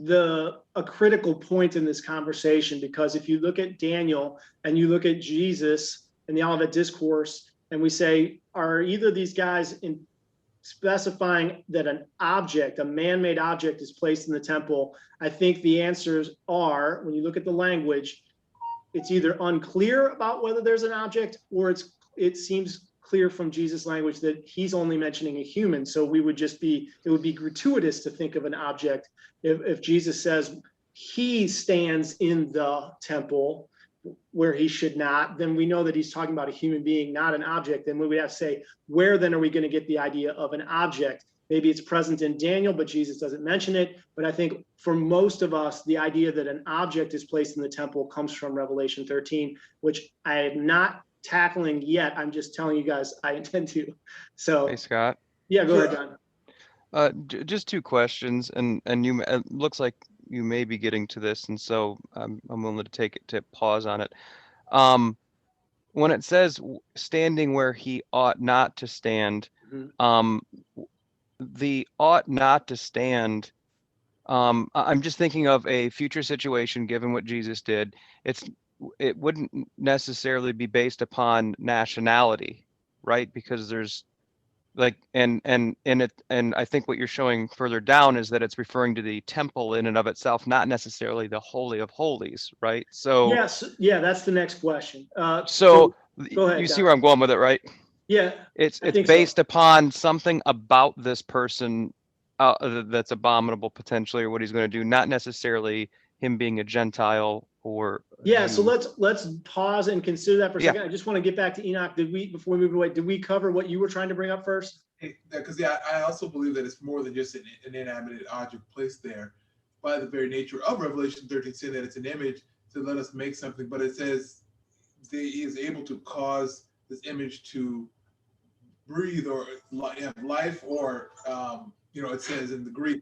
a critical point in this conversation, because if you look at Daniel and you look at Jesus and the Olivet Discourse, and we say, are either of these guys in specifying that an object, a man-made object, is placed in the temple? I think the answers are, when you look at the language, it's either unclear about whether there's an object, or it seems clear from Jesus' language that he's only mentioning a human. So it would be gratuitous to think of an object if Jesus says he stands in the temple where he should not, then we know that he's talking about a human being, not an object. Then we would have to say, where then are we going to get the idea of an object? Maybe it's present in Daniel, but Jesus doesn't mention it. But I think for most of us, the idea that an object is placed in the temple comes from Revelation 13, which I am not tackling yet. I'm just telling you guys I intend to. So, Hey, Scott. Yeah, go ahead, John. Just two questions, and you, it looks like you may be getting to this, and so I'm willing to pause on it. When it says standing where he ought not to stand, the ought not to stand, I'm just thinking of a future situation given what Jesus did. It wouldn't necessarily be based upon nationality, right? Because there's like, and I think what you're showing further down is that it's referring to the temple in and of itself, not necessarily the Holy of Holies, right? So yes, yeah, that's the next question. So go ahead, you see Don. where I'm going with it, right? Yeah, it's based upon something about this person that's abominable potentially, or what he's going to do, not necessarily him being a Gentile or yeah. So let's pause and consider that for a second. Yeah. I just want to get back to Enoch. Before we move away, did we cover what you were trying to bring up first? Because I also believe that it's more than just an inanimate object placed there by the very nature of Revelation 13, saying that it's an image to let us make something, but it says he is able to cause this image to breathe or have life, or it says in the Greek,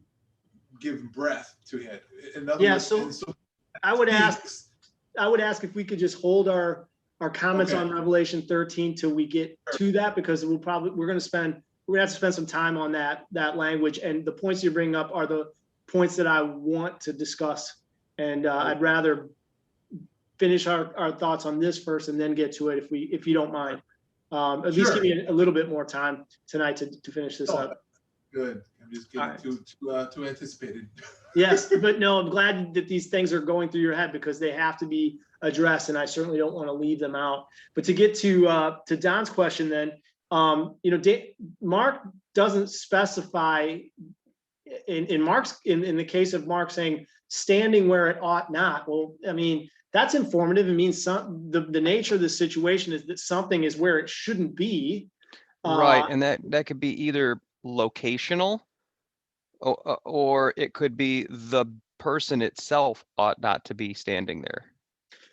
give breath to it. In other words, so I would ask if we could just hold our comments on Revelation 13 till we get to that, because we're going to have to spend some time on that language, and the points you're bringing up are the points that I want to discuss, and I'd rather finish our thoughts on this first and then get to it if you don't mind. At least Sure. give me a little bit more time tonight to finish this Oh, up. Good. I'm just getting All too anticipated. Yes, but no, I'm glad that these things are going through your head because they have to be addressed, and I certainly don't want to leave them out. But to get to Don's question, then, Mark doesn't specify in Mark's in the case of Mark saying standing where it ought not. Well, I mean, that's informative. It means the nature of the situation is that something is where it shouldn't be. Right, and that could be either locational, or it could be the person itself ought not to be standing there,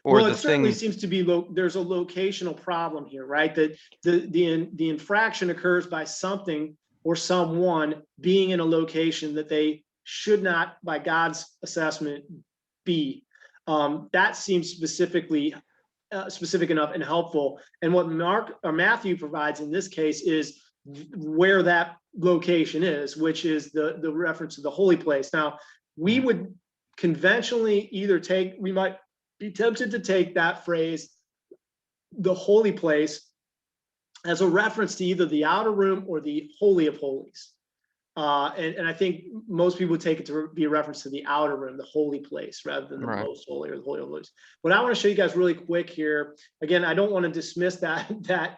or Well, the it certainly thing. seems to be there's a locational problem here, right? That the infraction occurs by something or someone being in a location that they should not, by God's assessment, be. That seems specific enough and helpful. And what Matthew provides in this case is where that location is, which is the reference to the holy place. Now, we would conventionally we might be tempted to take that phrase, the holy place, as a reference to either the outer room or the Holy of Holies. And I think most people take it to be a reference to the outer room, the holy place, rather than the Right. most holy or the Holy of Holies. What I want to show you guys really quick here, again, I don't want to dismiss that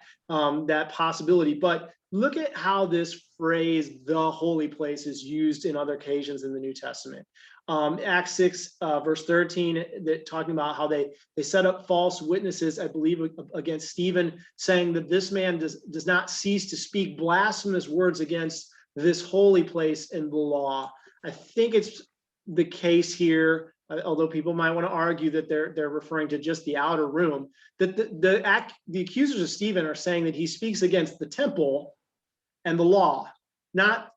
possibility, but look at how this phrase, the holy place, is used in other occasions in the New Testament. Acts 6, verse 13, that talking about how they set up false witnesses, I believe, against Stephen, saying that this man does not cease to speak blasphemous words against this holy place and the law. I think it's the case here, although people might want to argue that they're referring to just the outer room, that the accusers of Stephen are saying that he speaks against the temple and the law, not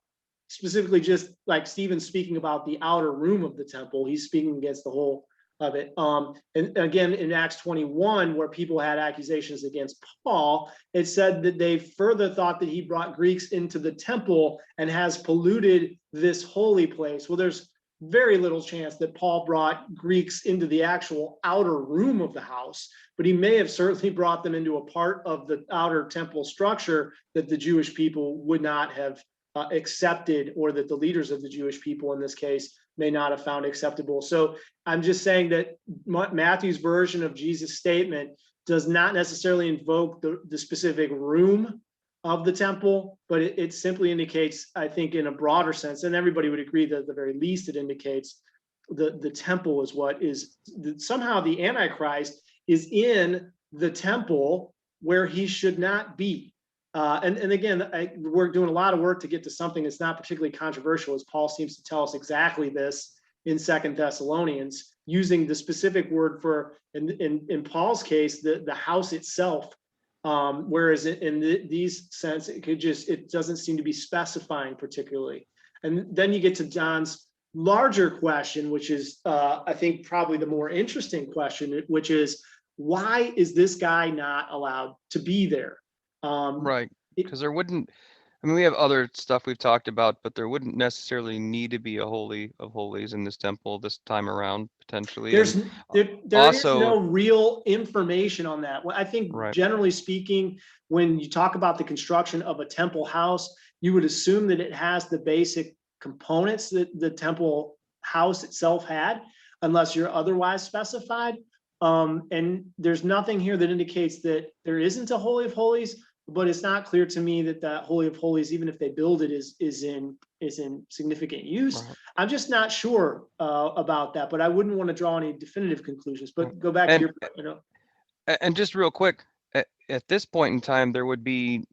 specifically just like Stephen speaking about the outer room of the temple. He's speaking against the whole of it. And again, in Acts 21, where people had accusations against Paul, it said that they further thought that he brought Greeks into the temple and has polluted this holy place. Well, there's very little chance that Paul brought Greeks into the actual outer room of the house, but he may have certainly brought them into a part of the outer temple structure that the Jewish people would not have accepted, or that the leaders of the Jewish people in this case may not have found acceptable. So I'm just saying that Matthew's version of Jesus' statement does not necessarily invoke the specific room of the temple, but it simply indicates, I think, in a broader sense, and everybody would agree that at the very least it indicates the temple is what is, somehow the Antichrist is in the temple where he should not be. And again, we're doing a lot of work to get to something that's not particularly controversial, as Paul seems to tell us exactly this in 2 Thessalonians, using the specific word for, in Paul's case, the house itself. Whereas in these sense, it doesn't seem to be specifying particularly. And then you get to John's larger question, which is, I think, probably the more interesting question, which is, why is this guy not allowed to be there? Right, because there wouldn't, I mean, we have other stuff we've talked about, but there wouldn't necessarily need to be a Holy of Holies in this temple this time around, potentially. There also, is no real information on that. Well, I think, right. generally speaking, when you talk about the construction of a temple house, you would assume that it has the basic components that the temple house itself had, unless you're otherwise specified. And there's nothing here that indicates that there isn't a Holy of Holies, but it's not clear to me that that Holy of Holies, even if they build it, is in significant use. Right. I'm just not sure about that, but I wouldn't want to draw any definitive conclusions. But go back to your, And just real quick, at this point in time, there would be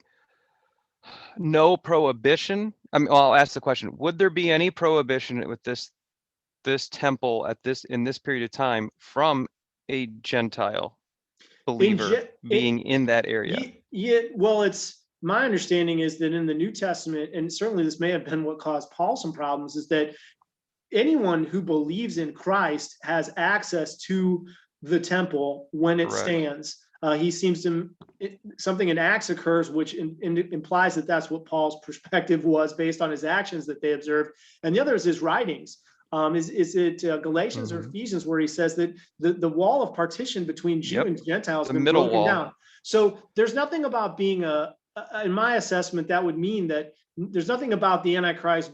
no prohibition. I mean, well, I'll ask the question: would there be any prohibition with this temple in this period of time from a Gentile believer being in that area? Yeah, well, it's my understanding is that in the New Testament, and certainly this may have been what caused Paul some problems, is that anyone who believes in Christ has access to the temple when it stands. He seems to, something in Acts occurs, which implies that that's what Paul's perspective was based on his actions that they observed. And the other is his writings. Is it Galatians or Mhm. Ephesians where he says that the wall of partition between Jew Yep. and Gentile has The been middle broken wall. down? So there's nothing about being in my assessment, that would mean that there's nothing about the Antichrist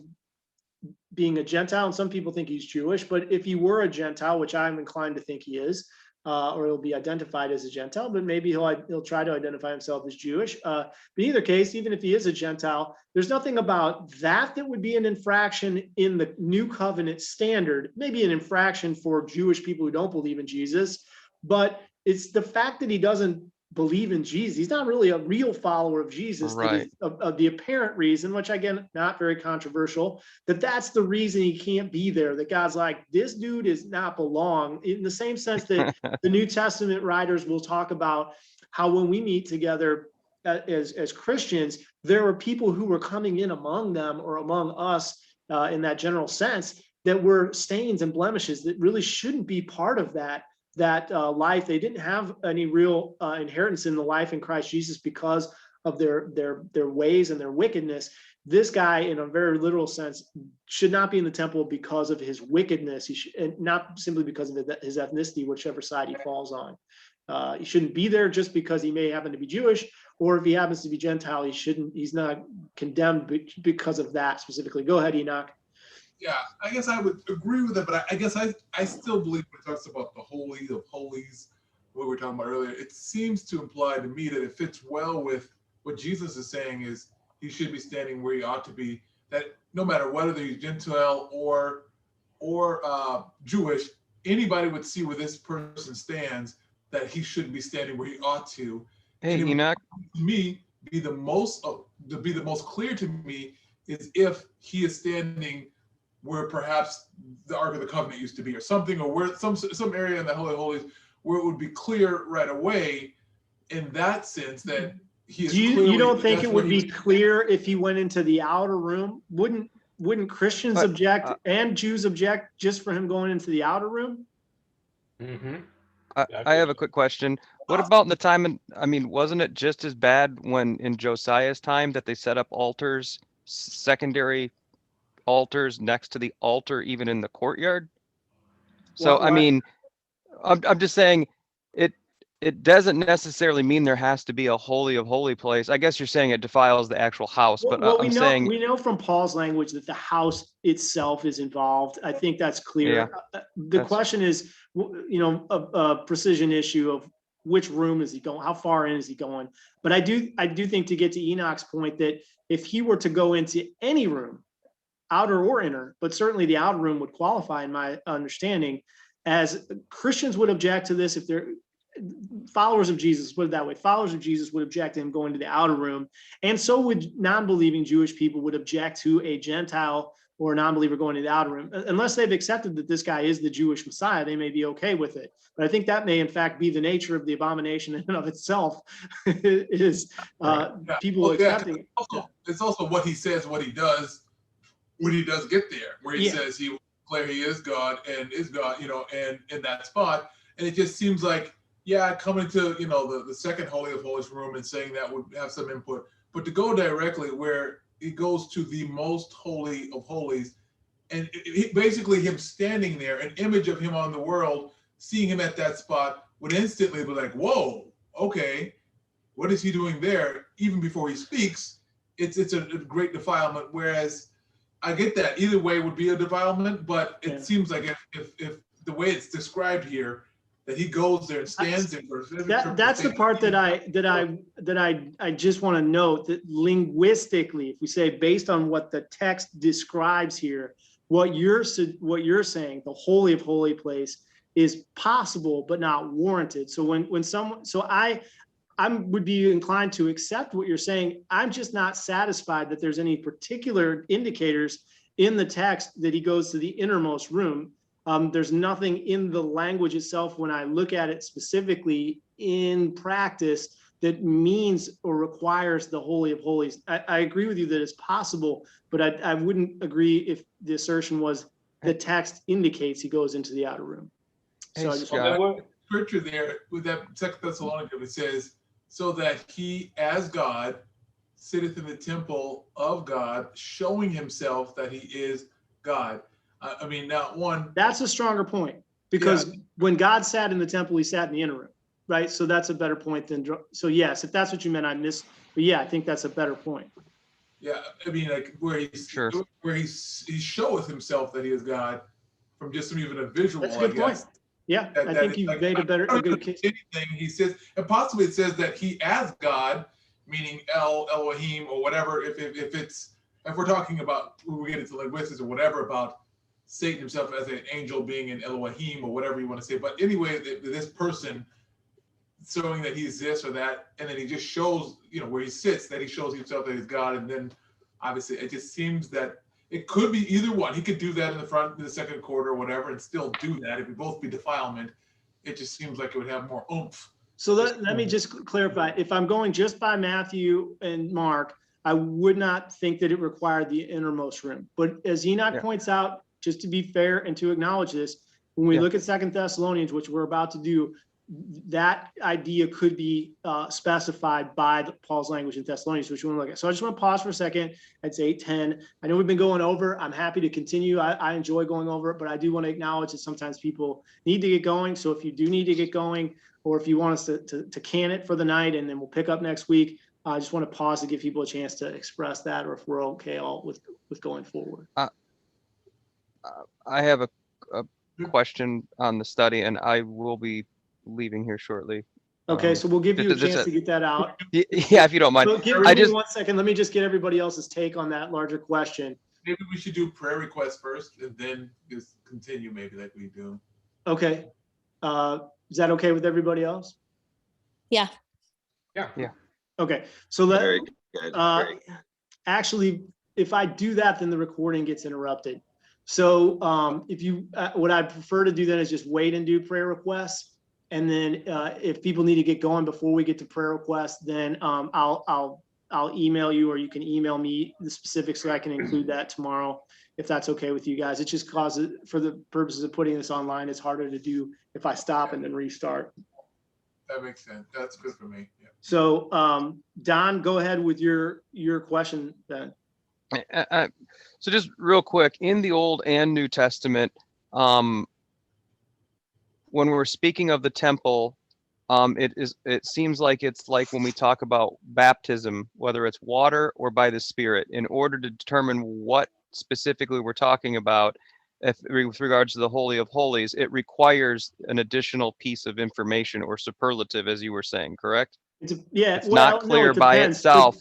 being a Gentile, and some people think he's Jewish, but if he were a Gentile, which I'm inclined to think he is, or he'll be identified as a Gentile, but maybe he'll try to identify himself as Jewish. But in either case, even if he is a Gentile, there's nothing about that would be an infraction in the new covenant standard, maybe an infraction for Jewish people who don't believe in Jesus, but it's the fact that he doesn't believe in Jesus. He's not really a real follower of Jesus. Right. Of the apparent reason, which again, not very controversial, that's the reason he can't be there. That God's like, this dude is not belong, in the same sense that the New Testament writers will talk about how when we meet together as Christians, there are people who were coming in among them or among us in that general sense that were stains and blemishes that really shouldn't be part of that life. They didn't have any real inheritance in the life in Christ Jesus because of their ways and their wickedness. This guy, in a very literal sense, should not be in the temple because of his wickedness. He should, and not simply because of his ethnicity, whichever side he falls on. He shouldn't be there just because he may happen to be Jewish, or if he happens to be Gentile, he's not condemned because of that specifically. Go ahead, Enoch. Yeah, I guess I would agree with it, but I guess I still believe when it talks about the Holy of Holies, what we were talking about earlier, it seems to imply to me that it fits well with what Jesus is saying is he should be standing where he ought to be, that no matter whether he's Gentile or Jewish, anybody would see where this person stands, that he should be standing where he ought to. Hey, and Enoch. To me, be the most clear to me is if he is standing where perhaps the Ark of the Covenant used to be, or something, or where some area in the Holy of Holies where it would be clear right away, in that sense that he is. You don't think it would be clear if he went into the outer room? Wouldn't Christians object and Jews object just for him going into the outer room? Mm-hmm. I have a quick question. What about in the time, wasn't it just as bad when in Josiah's time that they set up altars, secondary altars next to the altar, even in the courtyard? So, I'm just saying it doesn't necessarily mean there has to be a holy of holy place. I guess you're saying it defiles the actual house, but Well, I'm saying we know from Paul's language that the house itself is involved. I think that's clear. The question is, a precision issue of which room is he going, how far in is he going? But I do think, to get to Enoch's point, that if he were to go into any room, outer or inner, but certainly the outer room would qualify, in my understanding, as Christians would object to this if they're followers of Jesus, put it that way. Followers of Jesus would object to him going to the outer room, and so would non-believing Jewish people would object to a Gentile or a non-believer going to the outer room. Unless they've accepted that this guy is the Jewish Messiah, they may be okay with it. But I think that may in fact be the nature of the abomination in and of itself, is people accepting. It's also what he says, what he does when he does get there, where he says he will declare he is God and is God, and in that spot. And it just seems like, coming to, the second Holy of Holies room and saying that would have some input, but to go directly where he goes to the most holy of holies, and basically him standing there, an image of him on the world, seeing him at that spot would instantly be like, whoa, okay, what is he doing there? Even before he speaks, it's a great defilement. Whereas I get that either way would be a defilement, but it seems like if the way it's described here, that he goes there and stands there. That's the part that I just want to note, that linguistically, if we say based on what the text describes here, what you're saying, the Holy of Holy place is possible but not warranted. So I would be inclined to accept what you're saying. I'm just not satisfied that there's any particular indicators in the text that he goes to the innermost room. There's nothing in the language itself, when I look at it specifically in practice, that means or requires the Holy of Holies. I agree with you that it's possible, but I wouldn't agree if the assertion was the text indicates he goes into the outer room. So I just want scripture there with that 2 Thessalonians, it says, so that he as God sitteth in the temple of God, showing himself that he is God. I mean, now one, That's a stronger point, because when God sat in the temple, he sat in the inner room, right? So that's a better point than, so yes, if that's what you meant, I missed, but yeah, I think that's a better point. yeah, I mean, like where Sure. he showeth himself that he is God from just even a visual, That's a good I guess. point. Yeah, That- I that think is you've like, made I don't a good know case. anything he says, and possibly it says that he as God, meaning Elohim or whatever. If we're talking about, we get into linguistics or whatever about Satan himself as an angel being an Elohim or whatever you want to say. But anyway, this person showing that he's this or that, and then he just shows, where he sits, that he shows himself that he's God, and then obviously it just seems that it could be either one. He could do that in the front, in the second quarter or whatever, and still do that. It would both be defilement. It just seems like it would have more oomph. So let me just clarify. If I'm going just by Matthew and Mark, I would not think that it required the innermost room. But as Enoch points out, just to be fair and to acknowledge this, when we look at 2 Thessalonians, which we're about to do, that idea could be specified by Paul's language in Thessalonians, which we want to look at. So I just want to pause for a second. It's 8:10. I know we've been going over. I'm happy to continue. I enjoy going over it, but I do want to acknowledge that sometimes people need to get going. So if you do need to get going, or if you want us to can it for the night and then we'll pick up next week, I just want to pause to give people a chance to express that, or if we're okay all with going forward. I have a question on the study, and I will be leaving here shortly. Okay, so we'll give you a chance to get that out. Yeah, if you don't mind. So give me 1 second. Let me just get everybody else's take on that larger question. Maybe we should do prayer requests first and then just continue maybe like we do. Okay. Is that okay with everybody else? Yeah. Okay, so Very good. actually, if I do that, then the recording gets interrupted. So if you, what I'd prefer to do then is just wait and do prayer requests. And then if people need to get going before we get to prayer requests, then I'll email you, or you can email me the specifics so I can include that tomorrow, if that's okay with you guys. It just causes, for the purposes of putting this online, it's harder to do if I stop and then restart. That makes sense. That's good for me. Yeah. So Don, go ahead with your question then. So just real quick, in the Old and New Testament, when we're speaking of the temple, it seems like it's like when we talk about baptism, whether it's water or by the Spirit, in order to determine what specifically we're talking about, with regards to the Holy of Holies, it requires an additional piece of information or superlative, as you were saying, correct? It's not clear by itself.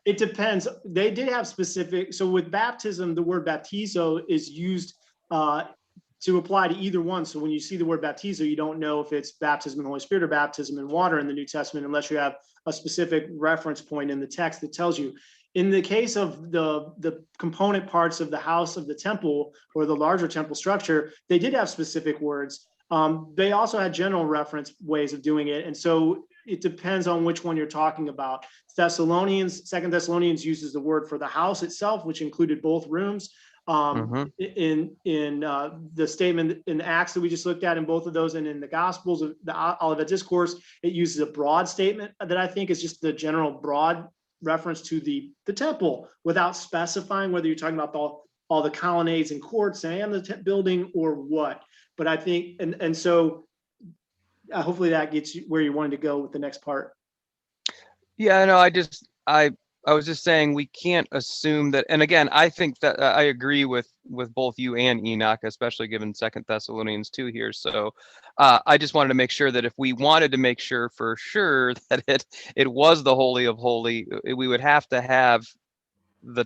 It depends. They did have specific. So with baptism, the word baptizo is used to apply to either one. So when you see the word baptizo, you don't know if it's baptism in the Holy Spirit or baptism in water in the New Testament, unless you have a specific reference point in the text that tells you. In the case of the component parts of the house of the temple, or the larger temple structure, they did have specific words. They also had general reference ways of doing it. And so it depends on which one you're talking about. 2 Thessalonians uses the word for the house itself, which included both rooms. In the statement in Acts that we just looked at, in both of those, and in the Gospels of the Olivet Discourse, it uses a broad statement that I think is just the general broad reference to the temple, without specifying whether you're talking about all the colonnades and courts and the building or what. But I think, and so hopefully that gets you where you wanted to go with the next part. Yeah, no, I was just saying we can't assume that. And again, I think that I agree with both you and Enoch, especially given 2 Thessalonians 2 here. So I just wanted to make sure that if we wanted to make sure for sure that it was the Holy of Holies, we would have to have the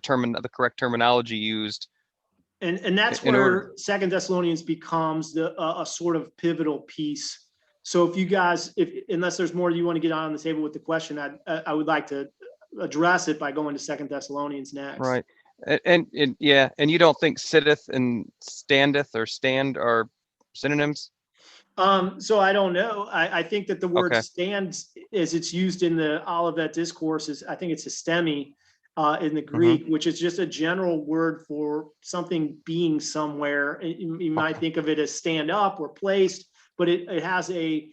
correct terminology used. And that's where 2 Thessalonians becomes a sort of pivotal piece. So if you guys, unless there's more you want to get on the table with the question, I would like to address it by going to 2 Thessalonians next. Right. And yeah, and you don't think sitteth and standeth or stand are synonyms? So I don't know. I think that the word stands, as it's used in the Olivet Discourse, I think it's histemi in the Greek, which is just a general word for something being somewhere. You might think of it as stand up or placed, but it has a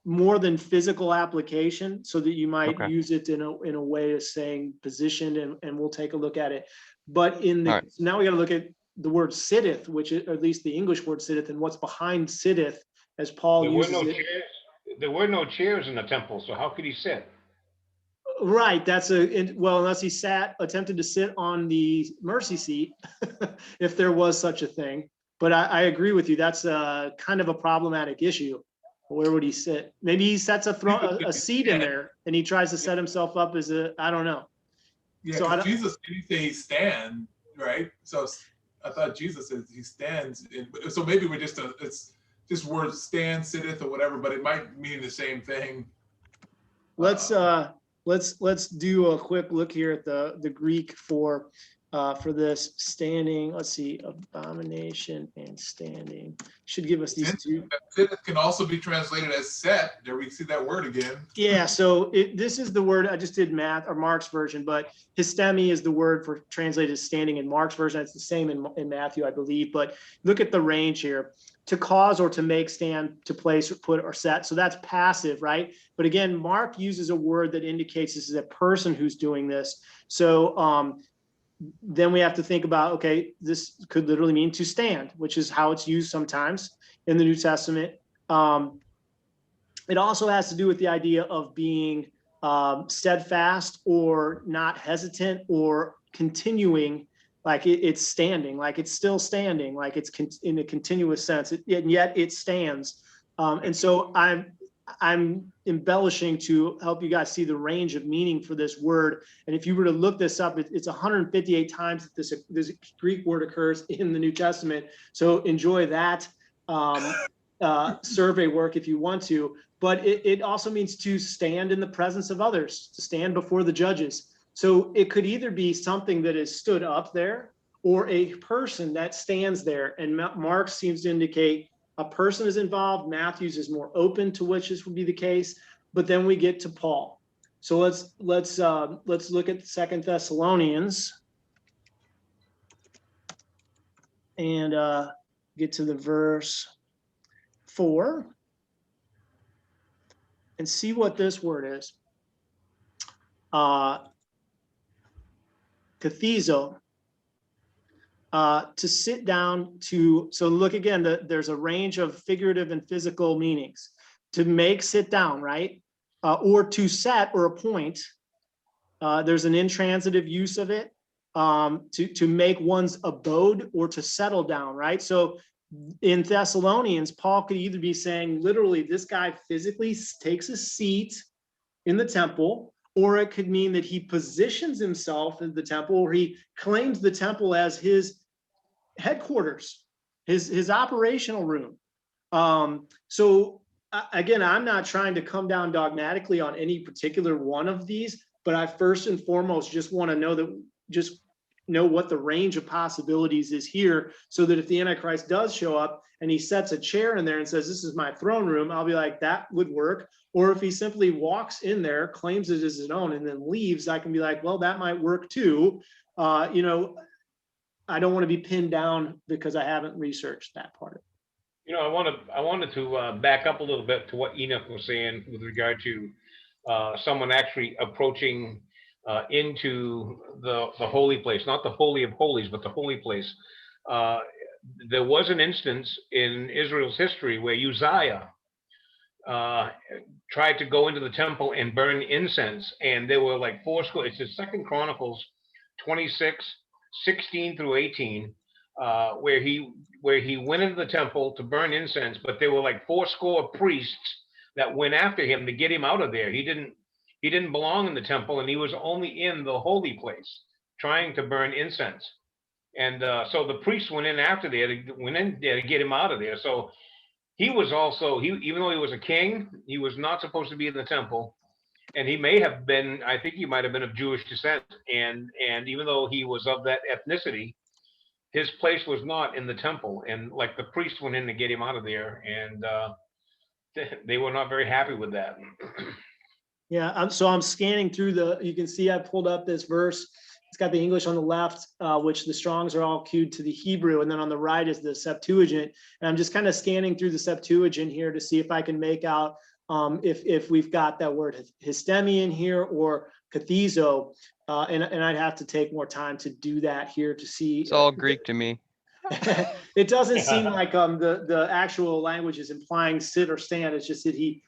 more than physical application, so that you might use it in a way of saying positioned, and we'll take a look at it. But now we got to look at the word sitteth, which is, or at least the English word sitteth, and what's behind sitteth, as Paul There were uses no it. chairs. There were no chairs in the temple, so how could he sit? Right, well, unless he attempted to sit on the mercy seat, if there was such a thing. But I agree with you, that's kind of a problematic issue. Where would he sit? Maybe he sets a seat in there and he tries to set himself up as I don't know. Yeah, So because Jesus didn't say he stand, right? So I thought Jesus said he stands. So maybe it's just word stand, sitteth, or whatever, but it might mean the same thing. Let's do a quick look here at the Greek for this standing. Let's see, abomination and standing should give us these two. Sitteth can also be translated as set. There we see that word again. Yeah, so this is the word, I just did math or Mark's version, but histemi is the word for translated as standing in Mark's version. It's the same in Matthew, I believe. But look at the range here: to cause or to make, stand, to place or put or set. So that's passive, right? But again, Mark uses a word that indicates this is a person who's doing this. So then we have to think about, okay, this could literally mean to stand, which is how it's used sometimes in the New Testament. It also has to do with the idea of being steadfast or not hesitant or continuing, like it's standing, like it's still standing, like it's in a continuous sense, and yet it stands. And so I'm embellishing to help you guys see the range of meaning for this word. And if you were to look this up, it's 158 times that this Greek word occurs in the New Testament. So enjoy that survey work if you want to. But it also means to stand in the presence of others, to stand before the judges. So it could either be something that is stood up there or a person that stands there. And Mark seems to indicate a person is involved. Matthew's is more open to which this would be the case. But then we get to Paul. So let's look at 2 Thessalonians and get to the verse 4 and see what this word is. Kathizo, to sit down, so look again, there's a range of figurative and physical meanings. To make, sit down, right? Or to set or appoint. There's an intransitive use of it. To make one's abode or to settle down, right? So in Thessalonians, Paul could either be saying literally this guy physically takes a seat in the temple, or it could mean that he positions himself in the temple, or he claims the temple as his headquarters, his operational room. So again, I'm not trying to come down dogmatically on any particular one of these, but I first and foremost just want to know what the range of possibilities is here, so that if the Antichrist does show up and he sets a chair in there and says, this is my throne room, I'll be like, that would work. Or if he simply walks in there, claims it as his own, and then leaves, I can be like, well, that might work too. I don't want to be pinned down because I haven't researched that part. I wanted to back up a little bit to what Enoch was saying with regard to someone actually approaching into the holy place, not the Holy of Holies, but the holy place. There was an instance in Israel's history where Uzziah tried to go into the temple and burn incense, and there were like fourscore. It's in 2 Chronicles 26, 16 through 18, where he went into the temple to burn incense, but there were like fourscore priests that went after him to get him out of there. He didn't belong in the temple, and he was only in the holy place trying to burn incense. And so the priests went in there to get him out of there. So he was also, even though he was a king, he was not supposed to be in the temple. And he may have been, I think he might have been of Jewish descent. And even though he was of that ethnicity, his place was not in the temple. And like the priests went in to get him out of there, and they were not very happy with that. Yeah, so I'm scanning through you can see I pulled up this verse. It's got the English on the left, which the Strongs are all queued to the Hebrew, and then on the right is the Septuagint. And I'm just kind of scanning through the Septuagint here to see if I can make out if we've got that word histemi in here or kathizo, and I'd have to take more time to do that here to see. It's all Greek to me. It doesn't seem like the actual language is implying sit or stand. It's just that he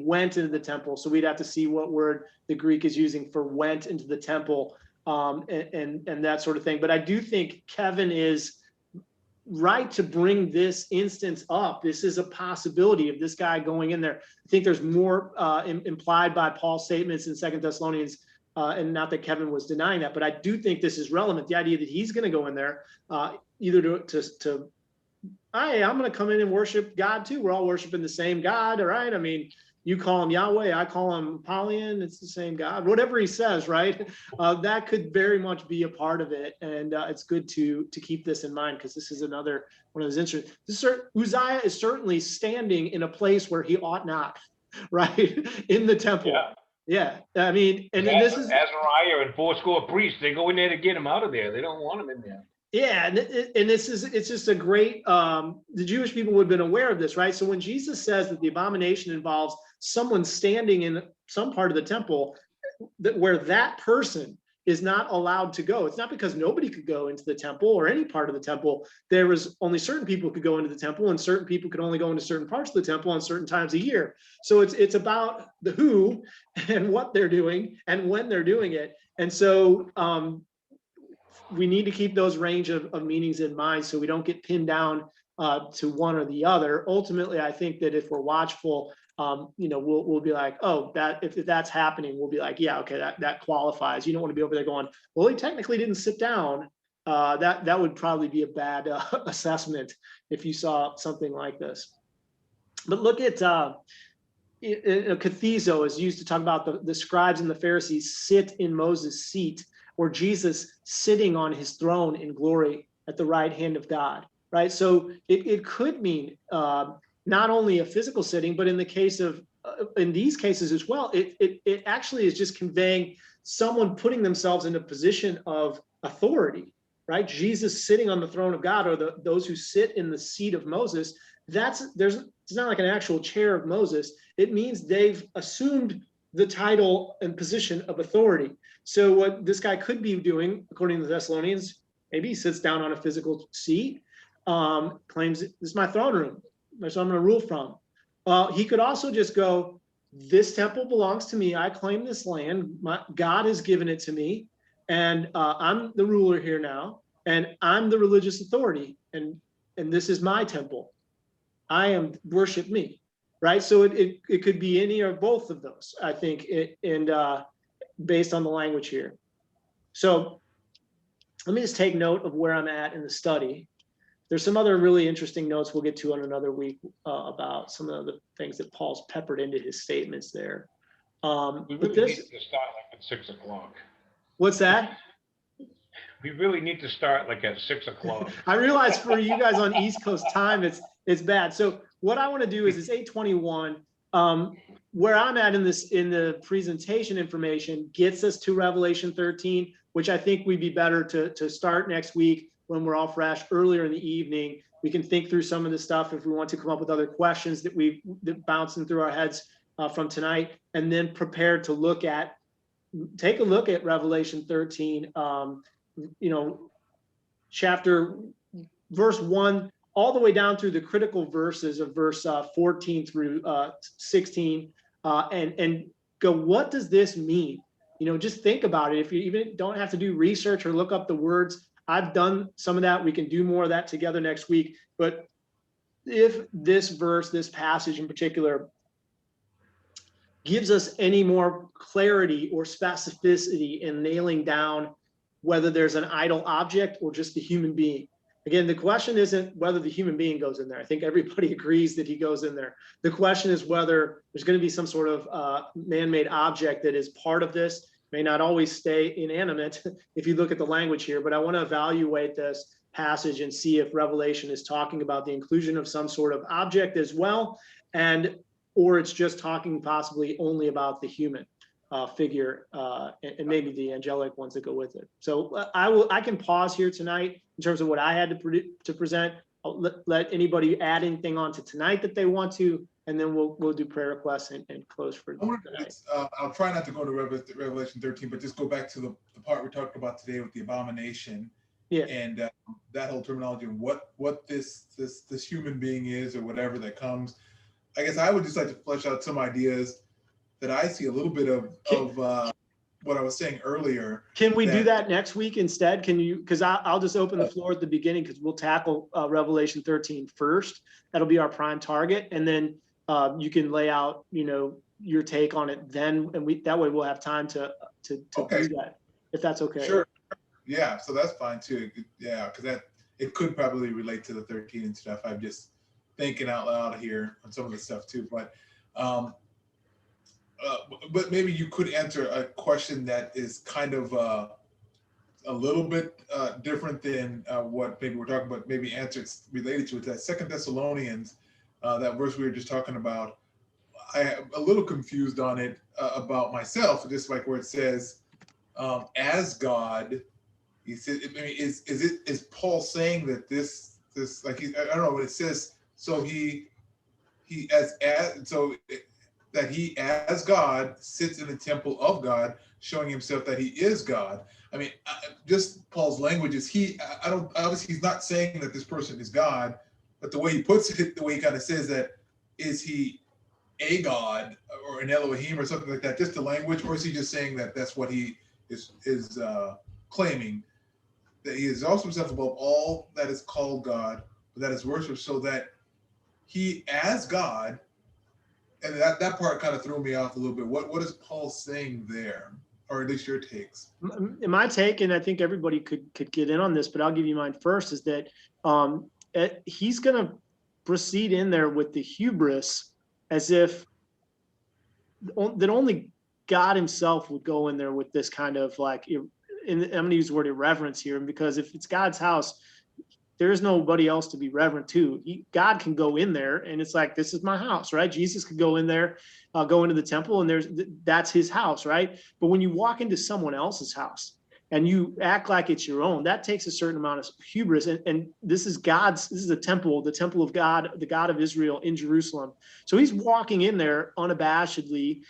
went into the temple. So we'd have to see what word the Greek is using for went into the temple, and that sort of thing. But I do think Kevin is right to bring this instance up. This is a possibility of this guy going in there. I think there's more implied by Paul's statements in 2 Thessalonians, and not that Kevin was denying that, but I do think this is relevant. The idea that he's going to go in there either to hey, I'm going to come in and worship God too. We're all worshiping the same God, all right? I mean, you call him Yahweh, I call him Apollyon, it's the same God. Whatever he says, right? That could very much be a part of it, and it's good to keep this in mind, because this is another one of those instances. Uzziah is certainly standing in a place where he ought not, right? In the temple. Yeah. I mean, and this is Azariah and 80 priests. They go in there to get him out of there. They don't want him in there. Yeah, and it's just a great, the Jewish people would have been aware of this, right? So when Jesus says that the abomination involves someone standing in some part of the temple where that person is not allowed to go, it's not because nobody could go into the temple or any part of the temple. There was only certain people could go into the temple, and certain people could only go into certain parts of the temple on certain times a year. So it's about the who and what they're doing and when they're doing it. And so we need to keep those range of meanings in mind, so we don't get pinned down to one or the other. Ultimately, I think that if we're watchful, we'll be like, oh, that if that's happening, we'll be like, yeah, okay, that qualifies. You don't want to be over there going, well, he technically didn't sit down. That would probably be a bad assessment if you saw something like this. But look at kathizo is used to talk about the scribes and the Pharisees sit in Moses' seat, or Jesus sitting on his throne in glory at the right hand of God, right? So it could mean not only a physical sitting, but in the case of, in these cases as well, it actually is just conveying someone putting themselves in a position of authority, right? Jesus sitting on the throne of God, or those who sit in the seat of Moses. It's not like an actual chair of Moses. It means they've assumed the title and position of authority. So what this guy could be doing, according to the Thessalonians, maybe he sits down on a physical seat, claims this is my throne room, so I'm going to rule from. He could also just go, this temple belongs to me. I claim this land. God has given it to me, and I'm the ruler here now, and I'm the religious authority, and this is my temple. Worship me, right? So it could be any or both of those, I think, based on the language here. So let me just take note of where I'm at in the study. There's some other really interesting notes we'll get to on another week about some of the things that Paul's peppered into his statements there. We really need to start like at 6 o'clock. What's that? We really need to start like at 6 o'clock. I realize for you guys on East Coast time, it's bad. So what I want to do is it's 8:21. Where I'm at in the presentation information gets us to Revelation 13, which I think we'd be better to start next week when we're all fresh, earlier in the evening. We can think through some of the stuff if we want to come up with other questions that bouncing through our heads from tonight, and then prepared to take a look at Revelation 13, chapter, verse 1, all the way down through the critical verses of verse 14 through 16, and go, what does this mean? Just think about it. If you even don't have to do research or look up the words, I've done some of that. We can do more of that together next week. But if this verse, this passage in particular, gives us any more clarity or specificity in nailing down whether there's an idol object or just the human being. Again, the question isn't whether the human being goes in there. I think everybody agrees that he goes in there. The question is whether there's going to be some sort of man-made object that is part of this. May not always stay inanimate if you look at the language here, but I want to evaluate this passage and see if Revelation is talking about the inclusion of some sort of object as well, or it's just talking possibly only about the human figure and maybe the angelic ones that go with it. So I can pause here tonight in terms of what I had to present. I'll let anybody add anything on to tonight that they want to, and then we'll do prayer requests and close for tonight. I'll try not to go to Revelation 13, but just go back to the part we talked about today with the abomination. Yeah. And that whole terminology and what this human being is or whatever that comes. I guess I would just like to flesh out some ideas that I see a little bit of what I was saying earlier. Can we do that next week instead? Can you, because I'll just open the floor at the beginning, because we'll tackle Revelation 13 first. That'll be our prime target. And then you can lay out, your take on it then. And that way we'll have time to do that, if that's okay. Sure. Yeah. So that's fine too. Yeah. Because it could probably relate to the 13 and stuff. I'm just thinking out loud here on some of the stuff too. But maybe you could answer a question that is kind of a little bit different than what maybe we're talking about. Maybe answers related to it. That 2 Thessalonians, that verse we were just talking about. I am a little confused on it about myself. Just like where it says, "As God," he said. I mean, is Paul saying that this like I don't know what it says. So that he as God sits in the temple of God, showing himself that he is God. I mean, just Paul's language is obviously he's not saying that this person is God, but the way he puts it, the way he kind of says that, is he a God or an Elohim or something like that, just the language, or is he just saying that that's what he is claiming, that he exalts himself above all that is called God, that is worship, so that he as God. And that part kind of threw me off a little bit. What is Paul saying there, or at least your takes? My take, and I think everybody could get in on this, but I'll give you mine first, is that he's going to proceed in there with the hubris as if that only God himself would go in there with this kind of like, I'm going to use the word irreverence here, because if it's God's house, there is nobody else to be reverent to. God can go in there, and it's like, this is my house, right? Jesus could go in there, go into the temple, and that's his house, right? But when you walk into someone else's house and you act like it's your own, that takes a certain amount of hubris. And this is the temple of God, the God of Israel in Jerusalem. So he's walking in there unabashedly,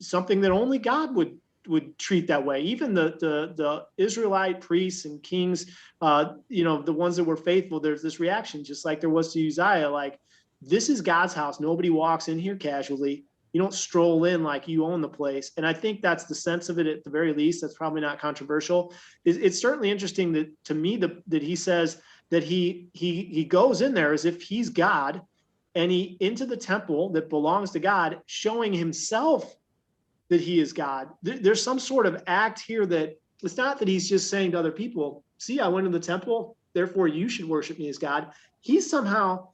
something that only God would treat that way. Even the Israelite priests and kings, the ones that were faithful, there's this reaction, just like there was to Uzziah, like, this is God's house. Nobody walks in here casually. You don't stroll in like you own the place. And I think that's the sense of it at the very least. That's probably not controversial. It's certainly interesting that he says that he goes in there as if he's God, and he into the temple that belongs to God, showing himself that he is God. There's some sort of act here that it's not that he's just saying to other people, see, I went to the temple, therefore you should worship me as God. He's somehow,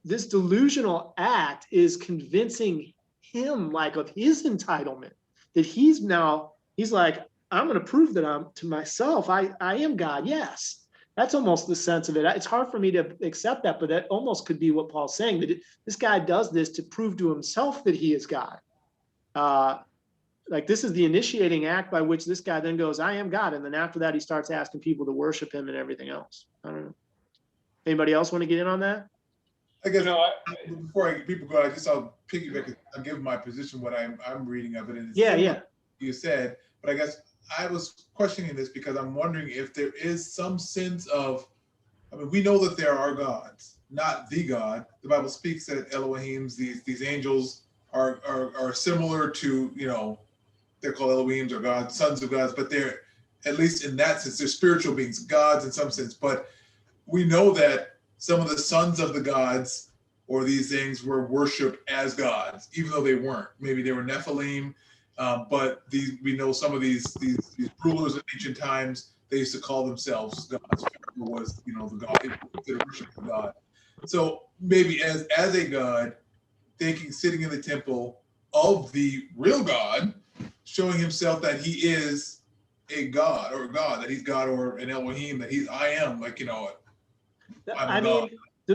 this delusional act is convincing him like of his entitlement, that he's like, I'm going to prove that I'm to myself. I am God. Yes. That's almost the sense of it. It's hard for me to accept that, but that almost could be what Paul's saying, that this guy does this to prove to himself that he is God. Like, this is the initiating act by which this guy then goes, I am God. And then after that, he starts asking people to worship him and everything else. I don't know. Anybody else want to get in on that? I guess before people go, I'll piggyback. I'll give my position, what I'm reading of it. And it's you said, but I guess I was questioning this because I'm wondering if there is some sense of, I mean, we know that there are gods, not the God. The Bible speaks that Elohims, these angels are similar to, they're called Elohims or gods, sons of gods, but they're, at least in that sense, they're spiritual beings, gods in some sense. But we know that some of the sons of the gods or these things were worshipped as gods, even though they weren't. Maybe they were Nephilim, but we know some of these rulers of ancient times, they used to call themselves gods. Pharaoh was, the god, considered worship of God. So maybe as a god, sitting in the temple of the real God, showing himself that he is a God, or a God, that he's God, or an Elohim, that I am, like,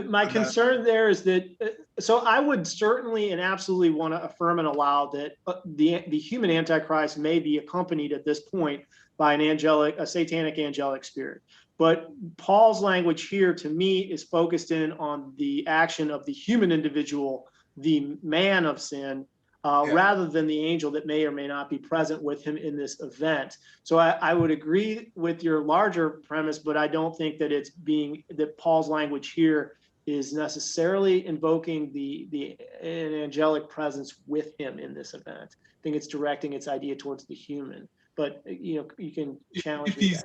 my concern there is that, so I would certainly and absolutely want to affirm and allow that the human Antichrist may be accompanied at this point by a satanic angelic spirit. But Paul's language here, to me, is focused in on the action of the human individual, the man of sin, rather than the angel that may or may not be present with him in this event. So I would agree with your larger premise, but I don't think that that Paul's language here is necessarily invoking an angelic presence with him in this event. I think it's directing its idea towards the human. But you can challenge me.